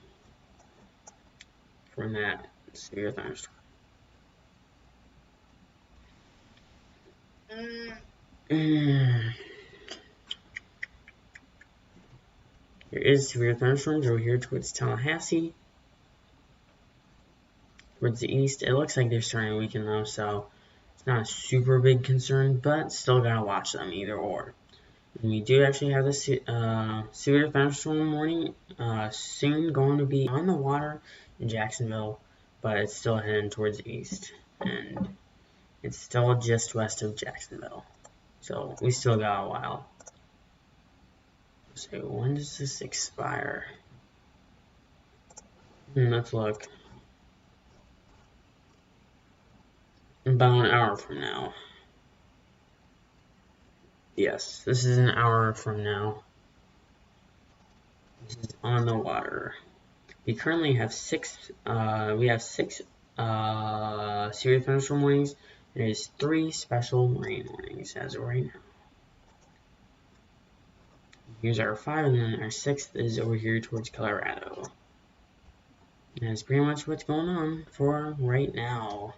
from that severe thunderstorm. There is severe thunderstorms over here towards Tallahassee. Towards the east, it looks like they're starting to weaken though, so it's not a super big concern, but still gotta watch them either or. And we do actually have this severe thunderstorm warning soon going to be on the water in Jacksonville, but it's still heading towards the east, and it's still just west of Jacksonville, so we still got a while. So when does this expire? Let's look. About an hour from now. Yes, this is an hour from now. This is on the water. We currently have six severe thunderstorm warnings. There's 3 special rain warnings as of right now. Here's our 5, and then our 6th is over here towards Colorado. And that's pretty much what's going on for right now.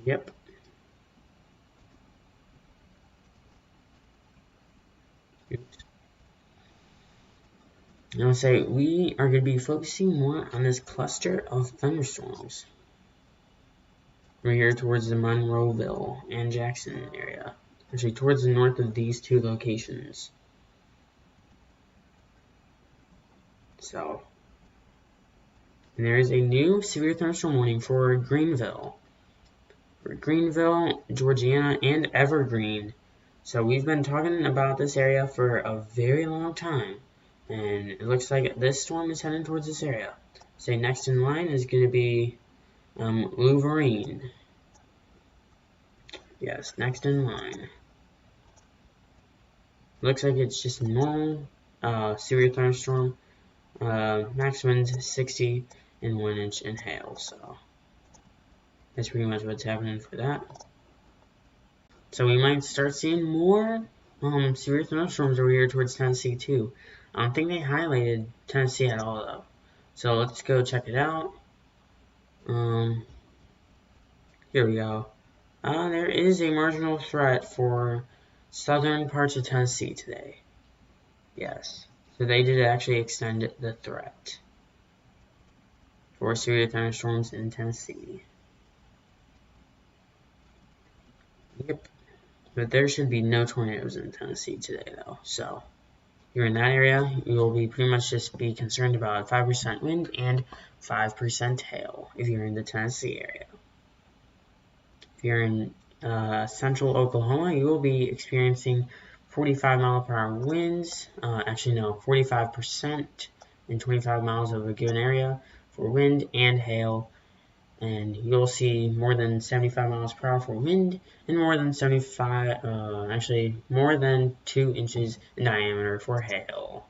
Yep. And I'll say we are going to be focusing more on this cluster of thunderstorms. We're here towards the Monroeville and Jackson area. Actually, towards the north of these two locations. So, and there is a new severe thunderstorm warning for Greenville. For Greenville, Georgiana, and Evergreen. So we've been talking about this area for a very long time. And it looks like this storm is heading towards this area. So next in line is going to be Wolverine. Yes, next in line. Looks like it's just a normal severe thunderstorm. Max winds 60 and 1 inch in hail. So that's pretty much what's happening for that. So we might start seeing more severe thunderstorms over here towards Tennessee too. I don't think they highlighted Tennessee at all though. So let's go check it out. Here we go. There is a marginal threat for southern parts of Tennessee today. Yes. So they did actually extend the threat for severe thunderstorms in Tennessee. Yep. But there should be no tornadoes in Tennessee today though. So if you're in that area, you will be pretty much just be concerned about 5% wind and 5% hail if you're in the Tennessee area. If you're in central Oklahoma, you will be experiencing 45-mile-per-hour winds. Actually, no, 45% in 25 miles of a given area for wind and hail. And you'll see more than 75 miles per hour for wind and more than more than 2 inches in diameter for hail.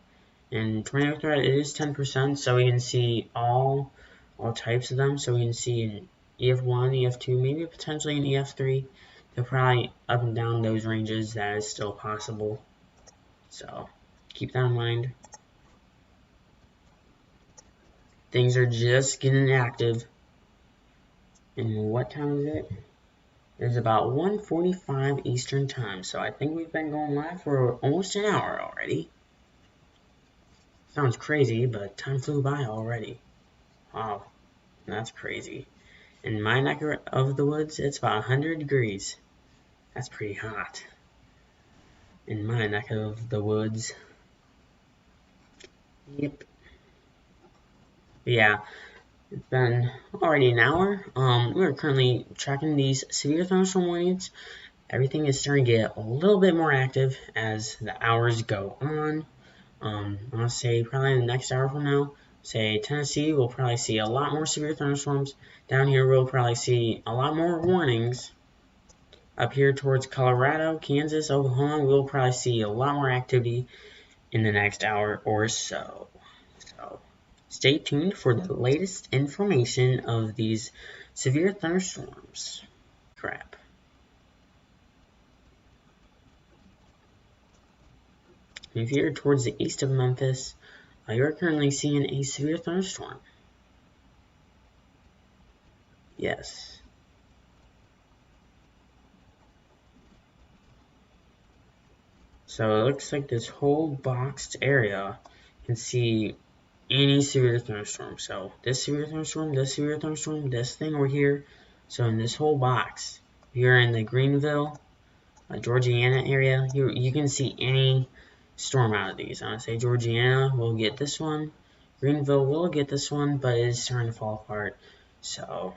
And tornado threat is 10%, so we can see all types of them. So we can see an EF1, EF2, maybe potentially an EF3. They're probably up and down those ranges. That is still possible. So keep that in mind. Things are just getting active. And what time is it? It's about 1:45 Eastern Time. So I think we've been going live for almost an hour already. Sounds crazy, but time flew by already. Wow, that's crazy. In my neck of the woods, it's about 100 degrees. That's pretty hot. In my neck of the woods. Yep. Yeah, it's been already an hour. We're currently tracking these severe thunderstorm warnings. Everything is starting to get a little bit more active as the hours go on. I'll say probably in the next hour from now, say Tennessee, we'll probably see a lot more severe thunderstorms. Down here, we'll probably see a lot more warnings. Up here towards Colorado, Kansas, Oklahoma, we'll probably see a lot more activity in the next hour or so. So stay tuned for the latest information of these severe thunderstorms. Crap. If you're towards the east of Memphis, you're currently seeing a severe thunderstorm. Yes. So it looks like this whole boxed area can see any severe thunderstorm. So this severe thunderstorm, this severe thunderstorm, this thing over here. So in this whole box, if you're in the Greenville, Georgiana area, you can see any storm out of these. I want to say Georgiana will get this one. Greenville will get this one, but it is starting to fall apart. So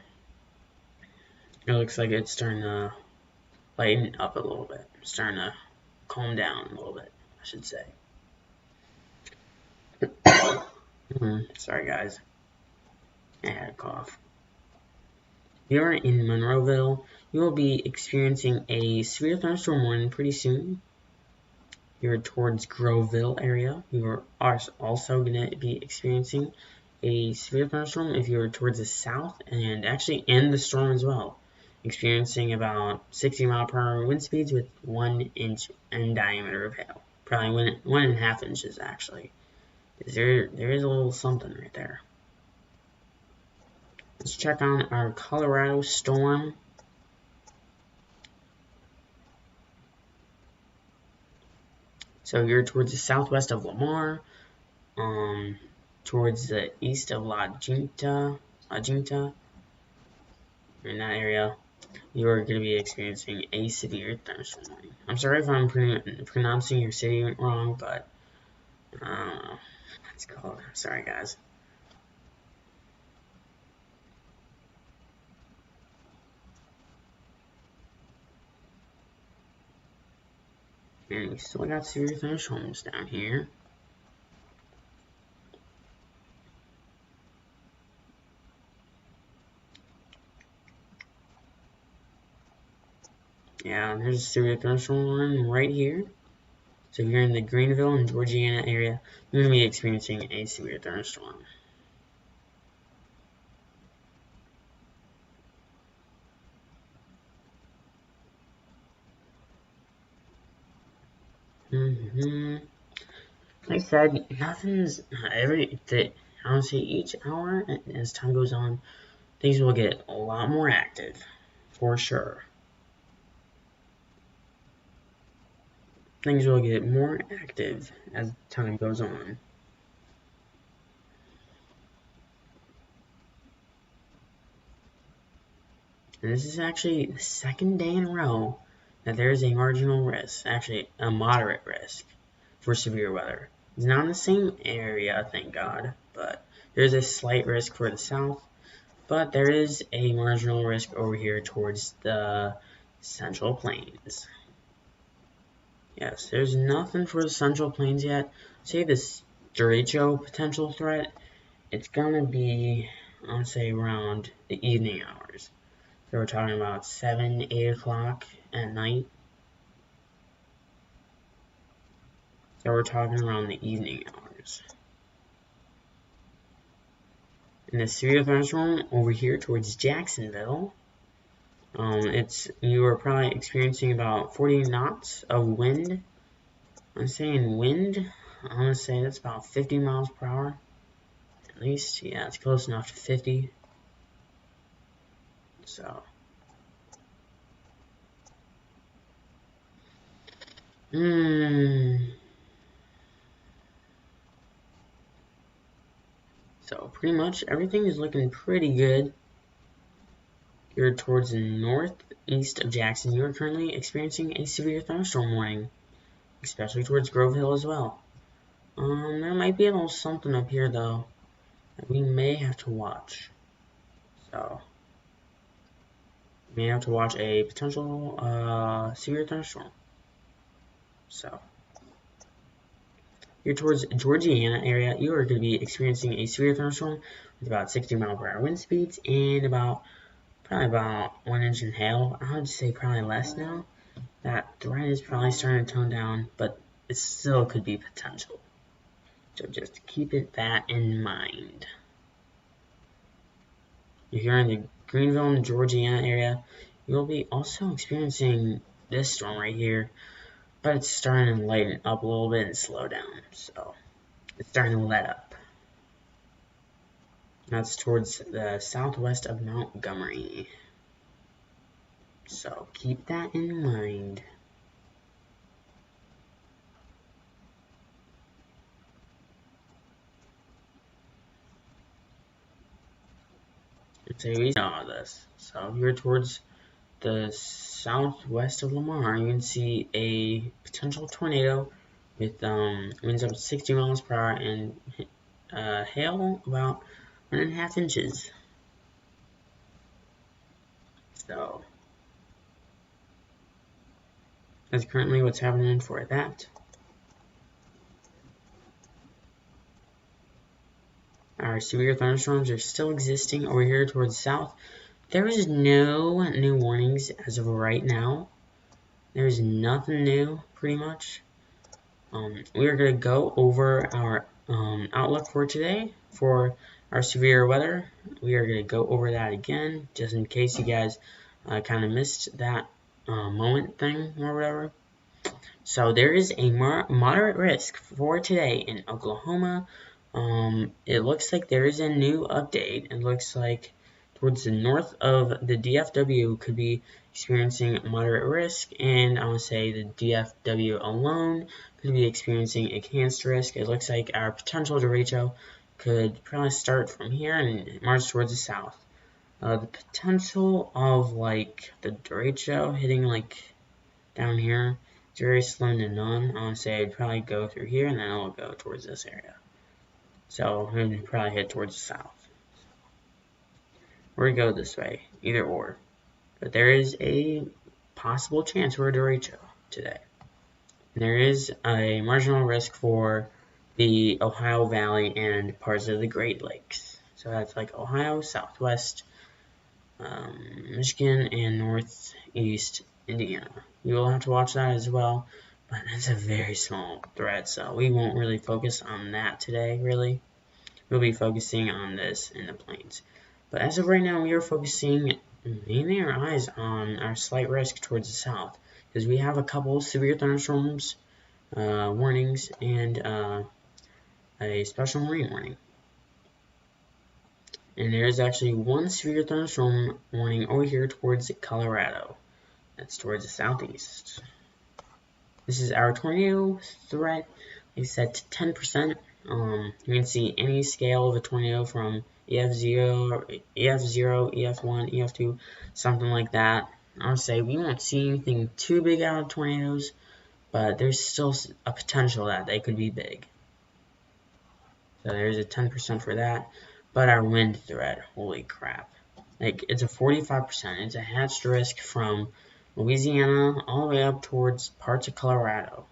it looks like it's starting to lighten up a little bit. It's starting to calm down a little bit, I should say. Sorry, guys. I had a cough. If you're in Monroeville, you will be experiencing a severe thunderstorm warning pretty soon. You're towards Groveville area. You are also going to be experiencing a severe thunderstorm if you're towards the south and actually in the storm as well. Experiencing about 60-mile-per-hour wind speeds with 1 inch in diameter of hail. Probably 1.5 inches actually. There is a little something right there. Let's check on our Colorado storm. So you're towards the southwest of Lamar. towards the east of La Junta, in that area, you are going to be experiencing a severe thunderstorm warning. I'm sorry if I'm pronouncing your city wrong, but I don't know. It's called. Sorry, guys. And we still got severe thunderstorms down here. Yeah, there's a severe thunderstorm warning right here. So if you're in the Greenville and Georgiana area, you're going to be experiencing a severe thunderstorm. Like I said, nothing's honestly, each hour as time goes on, things will get a lot more active, for sure. Things will get more active as time goes on. And this is actually the second day in a row that there is a marginal risk, actually a moderate risk, for severe weather. It's not in the same area, thank God, but there's a slight risk for the south, but there is a marginal risk over here towards the Central Plains. Yes, there's nothing for the Central Plains yet. Say this Derecho potential threat, it's gonna be, I'll say, around the evening hours. So we're talking about 7, 8 o'clock at night. So we're talking around the evening hours. And the severe thunderstorm over here towards Jacksonville, you are probably experiencing about 40 knots of wind. I'm saying wind, I'm gonna say that's about 50 miles per hour. At least, yeah, it's close enough to 50. So, so pretty much everything is looking pretty good. Here towards the northeast of Jackson, you are currently experiencing a severe thunderstorm warning, especially towards Grove Hill as well. There might be a little something up here though that we may have to watch. So, we may have to watch a potential severe thunderstorm. So, here towards Georgiana area, you are going to be experiencing a severe thunderstorm with about 60 mile per hour wind speeds and probably about 1 inch in hail. I would say probably less now. That threat is probably starting to tone down, but it still could be potential. So just keep that in mind. If you're in the Greenville and Georgiana area, you'll be also experiencing this storm right here, but it's starting to lighten up a little bit and slow down. So it's starting to let up. That's towards the southwest of Montgomery. So keep that in mind. So we saw this. So if you're towards the southwest of Lamar, you can see a potential tornado with winds up to 60 miles per hour and hail about 1.5 inches. So that's currently what's happening for that. Our severe thunderstorms are still existing over here towards the south. There is no new warnings as of right now. There's nothing new, pretty much. We are going to go over our outlook for today for our severe weather. We are going to go over that again, just in case you guys kind of missed that moment thing or whatever. So there is a moderate risk for today in Oklahoma. It looks like there is a new update. It looks like towards the north of the DFW could be experiencing moderate risk, and I would say the DFW alone could be experiencing a cancer risk. It looks like our potential derecho could probably start from here and march towards the south. The potential of like the derecho hitting like down here is very slim to none. I would say it'd probably go through here and then it'll go towards this area. So it would probably head towards the south. Or go this way, either or. But there is a possible chance for a derecho today. And there is a marginal risk for the Ohio Valley and parts of the Great Lakes. So that's like Ohio, Southwest, Michigan, and Northeast Indiana. You will have to watch that as well, but that's a very small threat, so we won't really focus on that today, really. We'll be focusing on this in the plains. But as of right now, we are focusing mainly our eyes on our slight risk towards the south, because we have a couple severe thunderstorms warnings and a special marine warning. And there is actually one severe thunderstorm warning over here towards Colorado. That's towards the southeast. This is our tornado threat. It's set to 10%. You can see any scale of a tornado from EF0, EF1, EF2, something like that. I would say we won't see anything too big out of tornadoes, but there's still a potential that they could be big. So there's a 10% for that. But our wind threat, holy crap. Like, it's a 45%. It's a hatched risk from Louisiana all the way up towards parts of Colorado.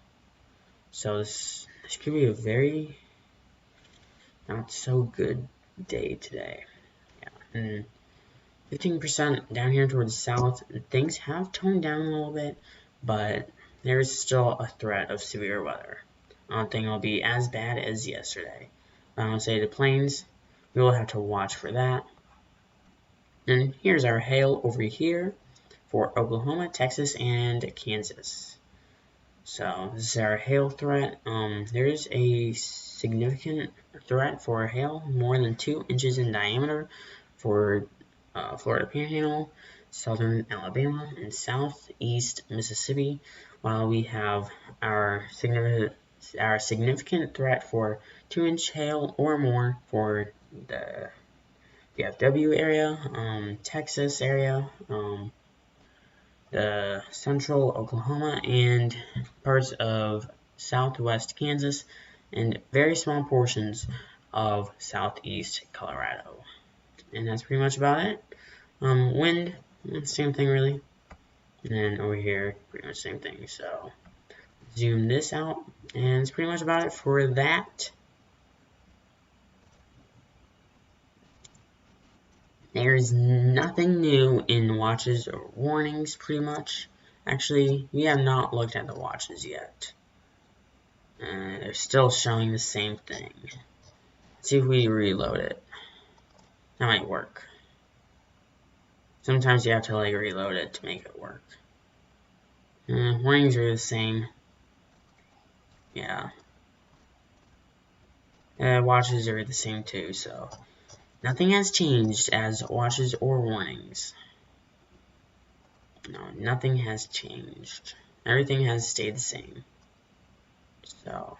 So this could be a very not so good day today. Yeah, and 15% down here towards the south. Things have toned down a little bit, but there is still a threat of severe weather. I don't think it'll be as bad as yesterday. I would say the plains, we will have to watch for that. And here's our hail over here for Oklahoma, Texas, and Kansas. So this is our hail threat. There is a significant threat for hail, more than 2 inches in diameter for Florida Panhandle, southern Alabama, and southeast Mississippi, while we have our significant threat for 2-inch hail or more for the DFW area, Texas area, the central Oklahoma, and parts of southwest Kansas, and very small portions of southeast Colorado. And that's pretty much about it. Wind, same thing really. And then over here, pretty much same thing. So zoom this out, and it's pretty much about it for that. There's nothing new in watches or warnings, pretty much. Actually, we have not looked at the watches yet. They're still showing the same thing. Let's see if we reload it. That might work. Sometimes you have to like reload it to make it work. Warnings are the same. Yeah. Watches are the same too, so nothing has changed as watches or warnings. No, nothing has changed. Everything has stayed the same. So,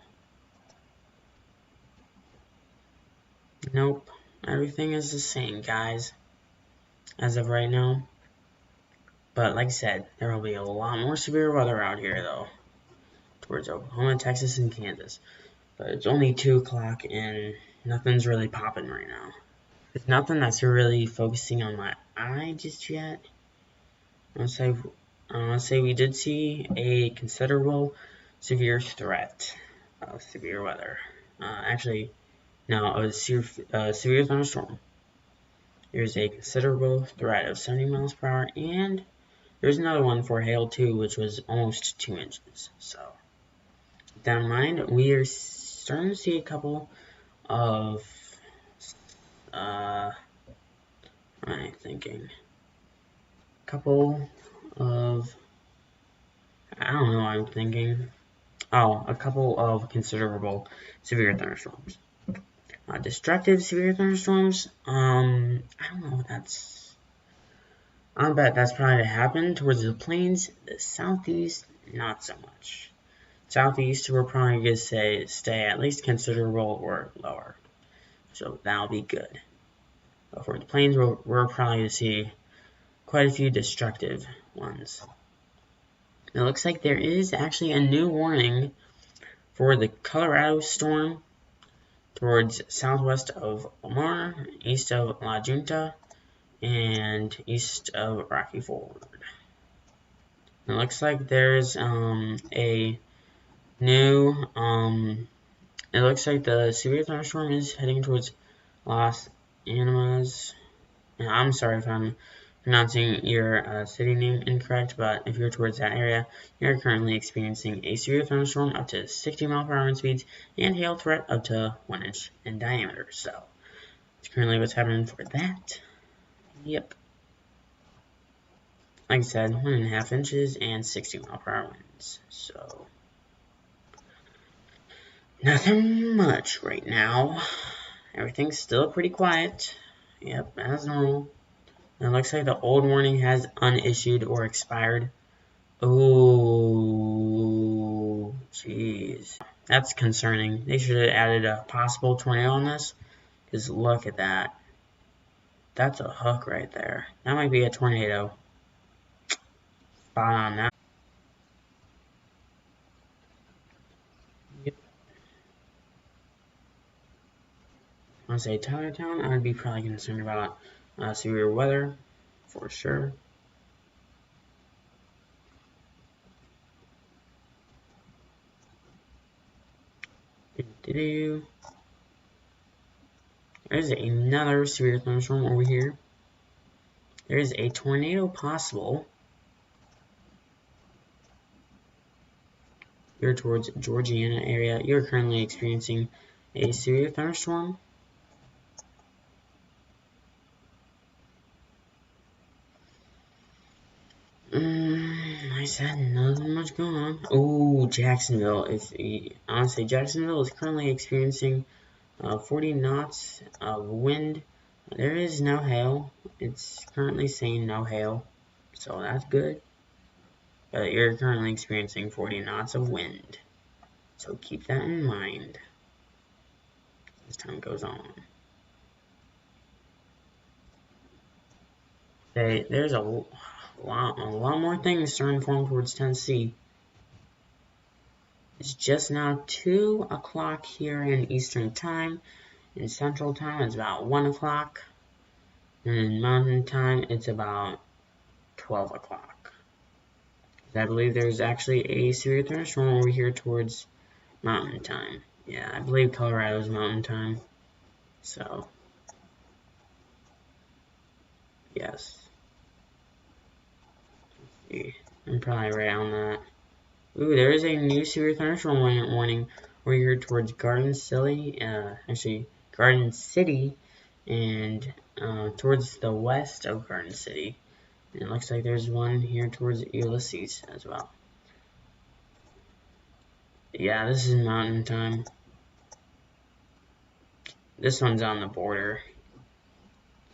nope, everything is the same, guys, as of right now. But like I said, there will be a lot more severe weather out here, though, towards Oklahoma, Texas, and Kansas. But it's only 2 o'clock, and nothing's really popping right now. There's nothing that's really focusing on my eye just yet. I want to say we did see a considerable severe threat of severe weather. Actually, no, a severe thunderstorm. There's a considerable threat of 70 miles per hour, and there's another one for hail too, which was almost 2 inches. So, keep that in mind. We are starting to see a couple of, what am I thinking? I don't know what I'm thinking. Oh, a couple of considerable severe thunderstorms. Destructive severe thunderstorms. I don't know if that's. I bet that's probably to happen towards the plains. The southeast, not so much. Southeast, we're probably going to say stay at least considerable or lower. So that'll be good. But for the plains, we're probably going to see quite a few destructive ones. It looks like there is actually a new warning for the Colorado storm towards southwest of Omar, east of La Junta, and east of Rocky Ford. It looks like there's a new, it looks like the severe thunderstorm is heading towards Los Animas. I'm sorry if I'm pronouncing your city name incorrect, but if you're towards that area, you're currently experiencing a severe thunderstorm up to 60 mile per hour wind speeds and hail threat up to 1 inch in diameter. So that's currently what's happening for that. Yep. Like I said, 1.5 inches and 60 mile per hour winds. So nothing much right now. Everything's still pretty quiet. Yep, as normal. And it looks like the old warning has unissued or expired. Oh, jeez. That's concerning. They should have added a possible tornado on this. Because look at that. That's a hook right there. That might be a tornado. Spot on that. Yep. I want to say Tylertown, I'd be probably concerned about severe weather. For sure. There's another severe thunderstorm over here. There is a tornado possible. You're towards Georgiana area. You're currently experiencing a severe thunderstorm. I said nothing much going on. Oh, Jacksonville. Honestly, Jacksonville is currently experiencing 40 knots of wind. There is no hail. It's currently saying no hail, so that's good. But you're currently experiencing 40 knots of wind, so keep that in mind as time goes on. Okay, there's a lot more things starting to form towards Tennessee. It's just now 2 o'clock here in Eastern Time. In Central Time, it's about 1 o'clock. And in Mountain Time, it's about 12 o'clock. I believe there's actually a severe thunderstorm over here towards Mountain Time. Yeah, I believe Colorado's Mountain Time. So, yes. Let's see. I'm probably right on that. Ooh, there is a new severe thunderstorm warning over here towards Garden City, Garden City, and towards the west of Garden City. And it looks like there's one here towards Ulysses as well. Yeah, this is Mountain Time. This one's on the border.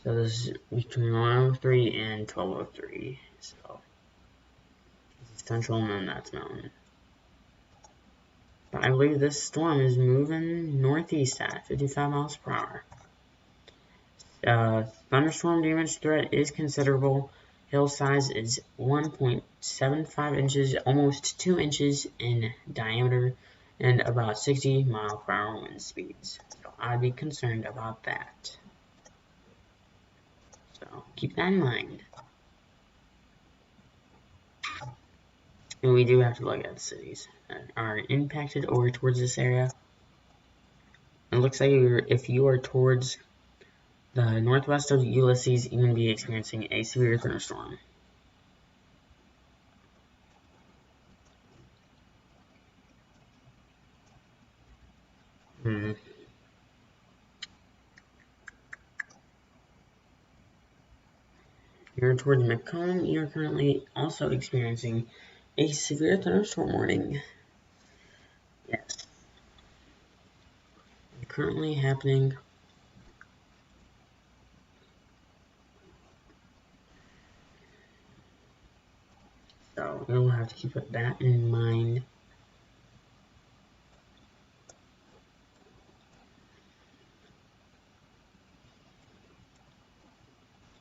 So this is between 103 and 1203. So this is Central and then that's Mountain. But I believe this storm is moving northeast at 55 miles per hour. Thunderstorm damage threat is considerable. Hail size is 1.75 inches, almost 2 inches in diameter, and about 60 mile per hour wind speeds. So I'd be concerned about that. So keep that in mind. And we do have to look at cities that are impacted over towards this area. It looks like if you are towards the northwest of Ulysses, you can be experiencing a severe thunderstorm. You're towards Macomb, you're currently also experiencing a severe thunderstorm warning. Yes. currently happening. So we'll have to keep that in mind.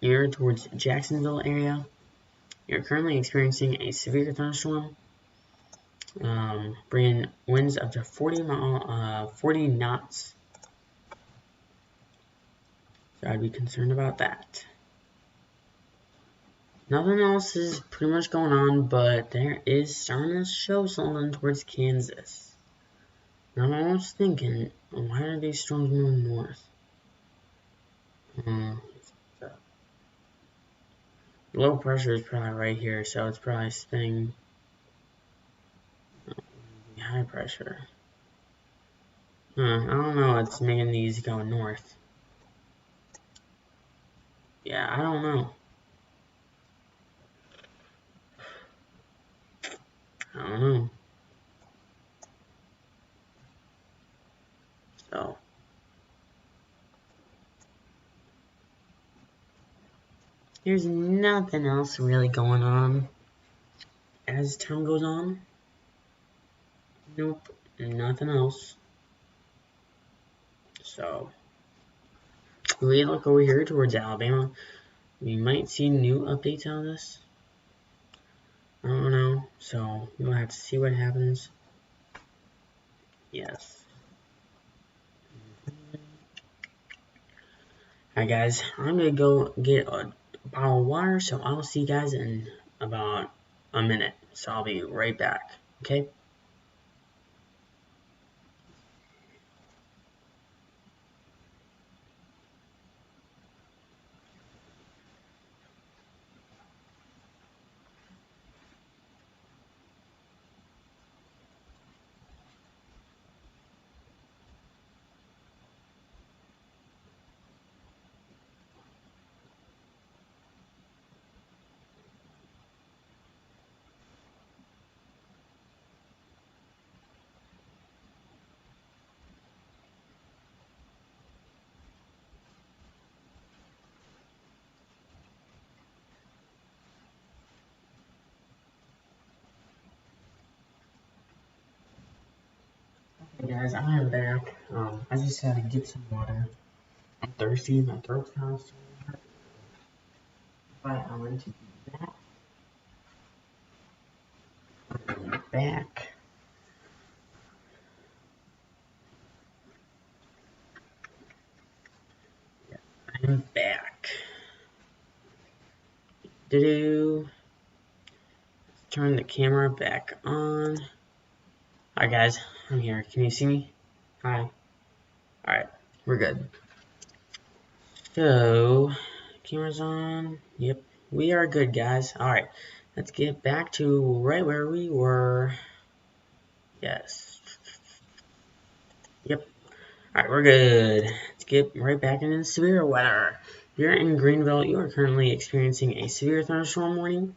Here towards Jacksonville area, you're currently experiencing a severe thunderstorm, bringing winds up to 40 knots. So I'd be concerned about that. Nothing else is pretty much going on, but there is starting to show something towards Kansas. Now I was thinking, why are these storms moving north? Low pressure is probably right here, so it's probably staying high pressure. I don't know, it's making these go north. Yeah, I don't know. I don't know. So there's nothing else really going on as time goes on. Nope, nothing else. So if we look over here towards Alabama, we might see new updates on this. I don't know, so we'll have to see what happens. Yes. Alright guys, I'm gonna go get a bottle of water, so I'll see you guys in about a minute. So I'll be right back, okay? Hey guys, I am back. I just had to get some water. I'm thirsty, my throat's kind of sore, but I went to do that. I'm back. I'm back. Turn the camera back on. Hi guys, I'm here. Can you see me? Hi. Alright, we're good. So, camera's on. Yep, we are good, guys. Alright, let's get back to right where we were. Yes. Yep. Alright, we're good. Let's get right back into severe weather. Here in Greenville, you are currently experiencing a severe thunderstorm warning.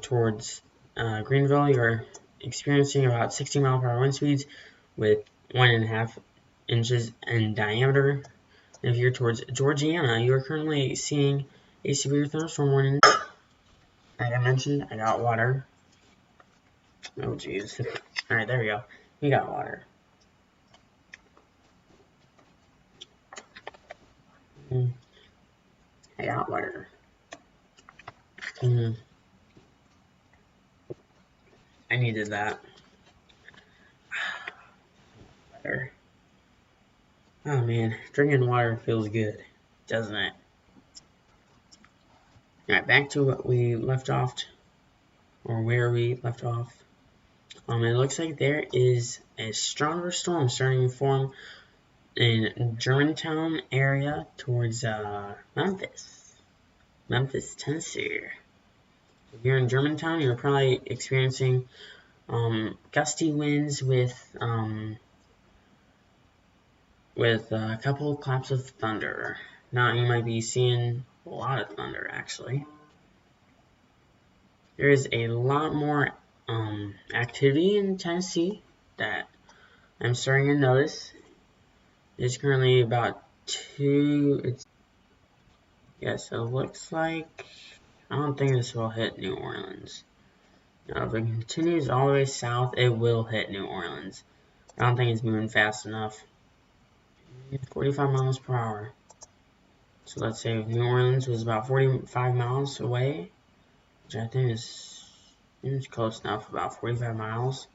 Towards Greenville, you're experiencing about 60-mile-per-hour wind speeds with 1.5 inches in diameter. If you're towards Georgiana, you are currently seeing a severe thunderstorm warning. Like I mentioned, I got water. Oh, jeez. Alright, there we go. We got water. I got water. I needed that. Water. Oh man, drinking water feels good, doesn't it? Alright, back to what we left off, or where we left off. It looks like there is a stronger storm starting to form in Germantown area towards Memphis, Tennessee. If you're in Germantown, you're probably experiencing gusty winds with a couple of claps of thunder. Now you might be seeing a lot of thunder actually. There is a lot more activity in Tennessee that I'm starting to notice it's currently about 2. So it looks like I don't think this will hit New Orleans. Now, if it continues all the way south, it will hit New Orleans. I don't think it's moving fast enough. 45 miles per hour. So let's say New Orleans was about 45 miles away, which I think is close enough, about 45 miles.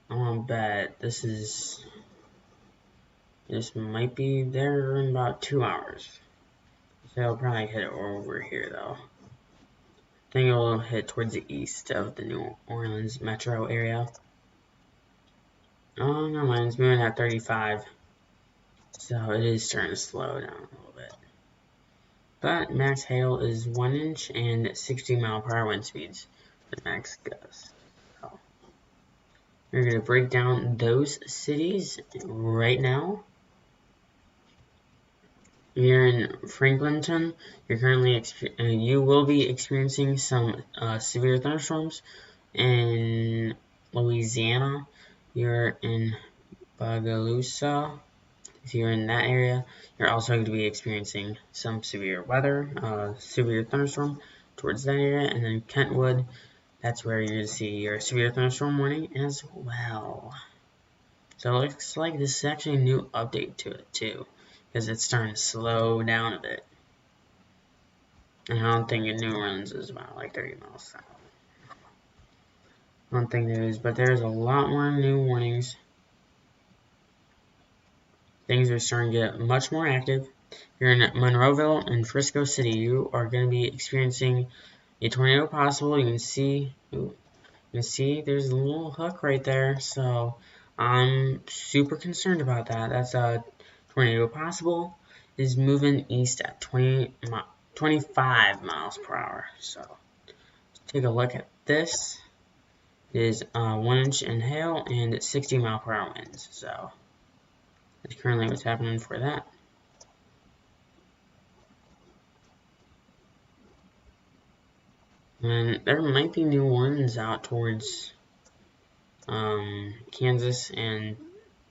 I want to bet this might be there in about 2 hours. So it'll probably hit over here though. I think it will hit towards the east of the New Orleans metro area. Oh, no mind, it's moving at 35. So it is starting to slow down a little bit. But max hail is 1 inch and 60 mile per hour wind speeds for the max gust. So we're going to break down those cities right now. You're in Franklinton. You will be experiencing some severe thunderstorms. In Louisiana, you're in Bogalusa. If you're in that area, you're also going to be experiencing some severe weather, severe thunderstorm towards that area. And then Kentwood, that's where you're going to see your severe thunderstorm warning as well. So it looks like this is actually a new update to it too, because it's starting to slow down a bit. And I don't think New Orleans is about like 30 miles south. I don't think there is, but there's a lot more new warnings. Things are starting to get much more active. You're in Monroeville and Frisco City. You are going to be experiencing a tornado possible. You can see there's a little hook right there. So I'm super concerned about that. That's a tornado possible. It is moving east at 25 miles per hour. So let's take a look at this. It is 1 inch in hail and 60 mile per hour winds. So that's currently what's happening for that. And there might be new ones out towards Kansas and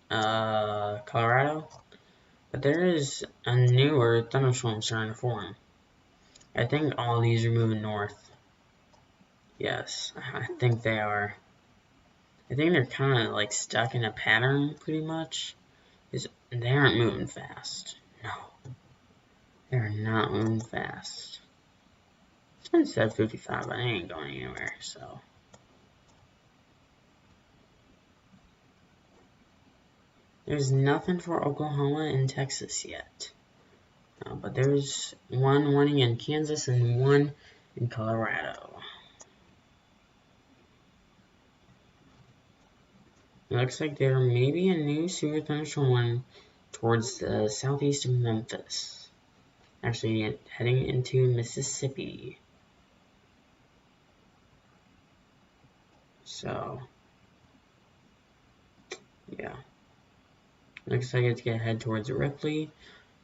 Colorado, but there is a newer thunderstorm starting to form. I think all these are moving north. Yes, I think they are. I think they're kind of like stuck in a pattern pretty much. They aren't moving fast. No, they're not moving fast. It's been 7:55, but I ain't going anywhere, so. There's nothing for Oklahoma and Texas yet. But there's one warning in Kansas and one in Colorado. It looks like there may be a new severe thunderstorm one towards the southeast of Memphis. Actually, heading into Mississippi. So, yeah. Looks like it's going to head towards Ripley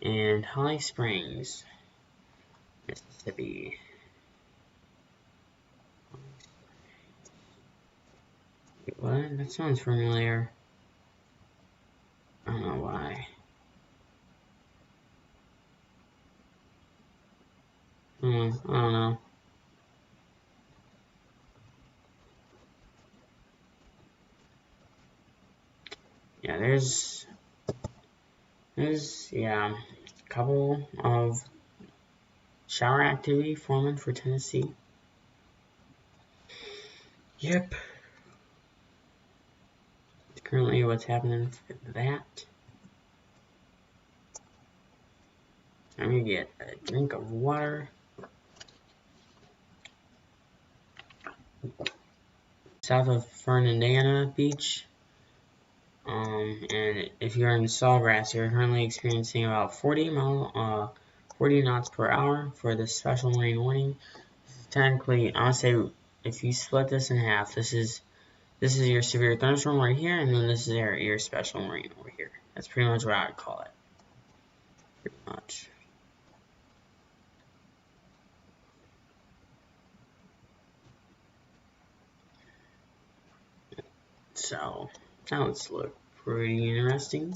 and Holly Springs, Mississippi. Wait, what? That sounds familiar. I don't know why. I don't know. Yeah, there's a couple of shower activity forming for Tennessee. Yep. Currently what's happening for that. I'm gonna get a drink of water. South of Fernandina Beach. And if you're in Sawgrass, you're currently experiencing about 40 knots per hour for this special marine warning. Technically, I would say if you split this in half, this is your severe thunderstorm right here, and then this is your special marine over here. That's pretty much what I would call it. Pretty much. So now let's look pretty interesting.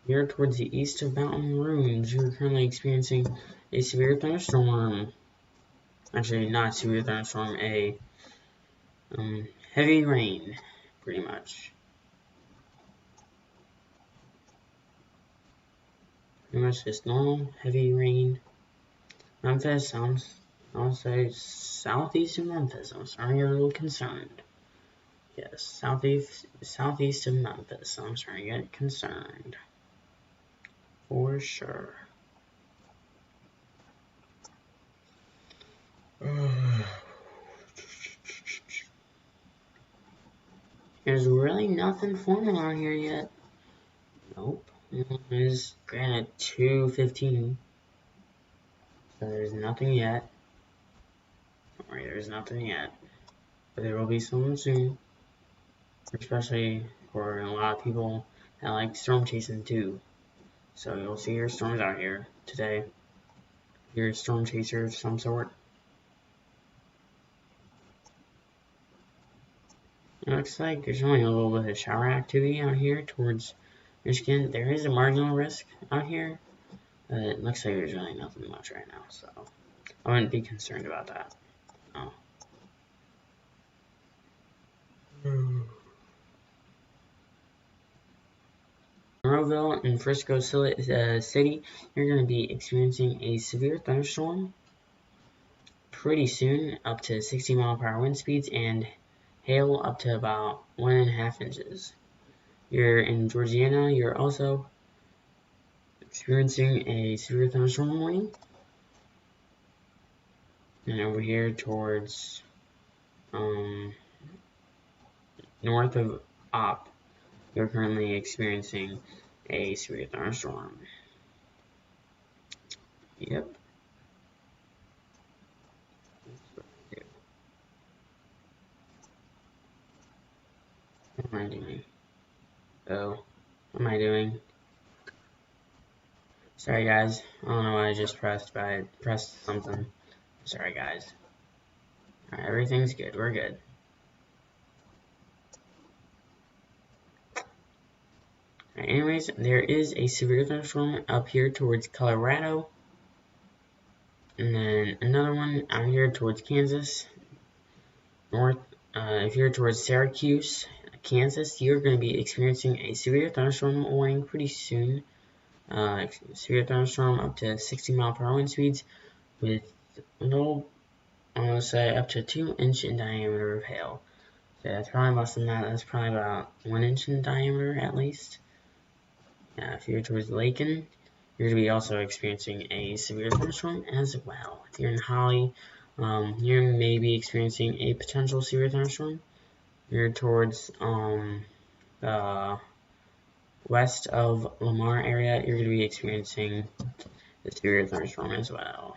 Here towards the east of Mountain Ruins, you're currently experiencing a severe thunderstorm. Actually, not severe thunderstorm, a heavy rain, pretty much. Pretty much just normal heavy rain. Memphis, I'll say southeast of Memphis. I'm starting to get a little concerned. Yes, southeast of Memphis. I'm starting to get concerned. For sure. There's really nothing forming on here yet. Nope. It's granted 2:15. So there's nothing yet. Alright, there's nothing yet. But there will be soon soon. Especially for a lot of people that like storm chasing too. So you'll see your storms out here today. You're a storm chaser of some sort. It looks like there's only a little bit of shower activity out here towards Michigan. There is a marginal risk out here, but it looks like there's really nothing much right now, so I wouldn't be concerned about that. No. Monroeville and Frisco City, you're going to be experiencing a severe thunderstorm pretty soon, up to 60-mile-per-hour wind speeds and hail up to about 1.5 inches. You're in Georgiana, you're also experiencing a severe thunderstorm warning. And over here towards north of Op, you're currently experiencing a severe thunderstorm. Yep. What am I doing? Oh, what am I doing? Sorry guys, I don't know what I just pressed, but I pressed something. Sorry guys. Alright, everything's good, we're good. Anyways, there is a severe thunderstorm up here towards Colorado. And then another one out here towards Kansas. If you're towards Syracuse, Kansas, you're going to be experiencing a severe thunderstorm warning pretty soon. Severe thunderstorm up to 60-mile-per-hour wind speeds with a little, I'm going to say, up to 2-inch in diameter of hail. So that's probably less than that. That's probably about 1 inch in diameter at least. If you're towards Lakin, you're going to be also experiencing a severe thunderstorm as well. If you're in Holly, you're maybe experiencing a potential severe thunderstorm. You're towards west of Lamar area, you're going to be experiencing the severe thunderstorm as well.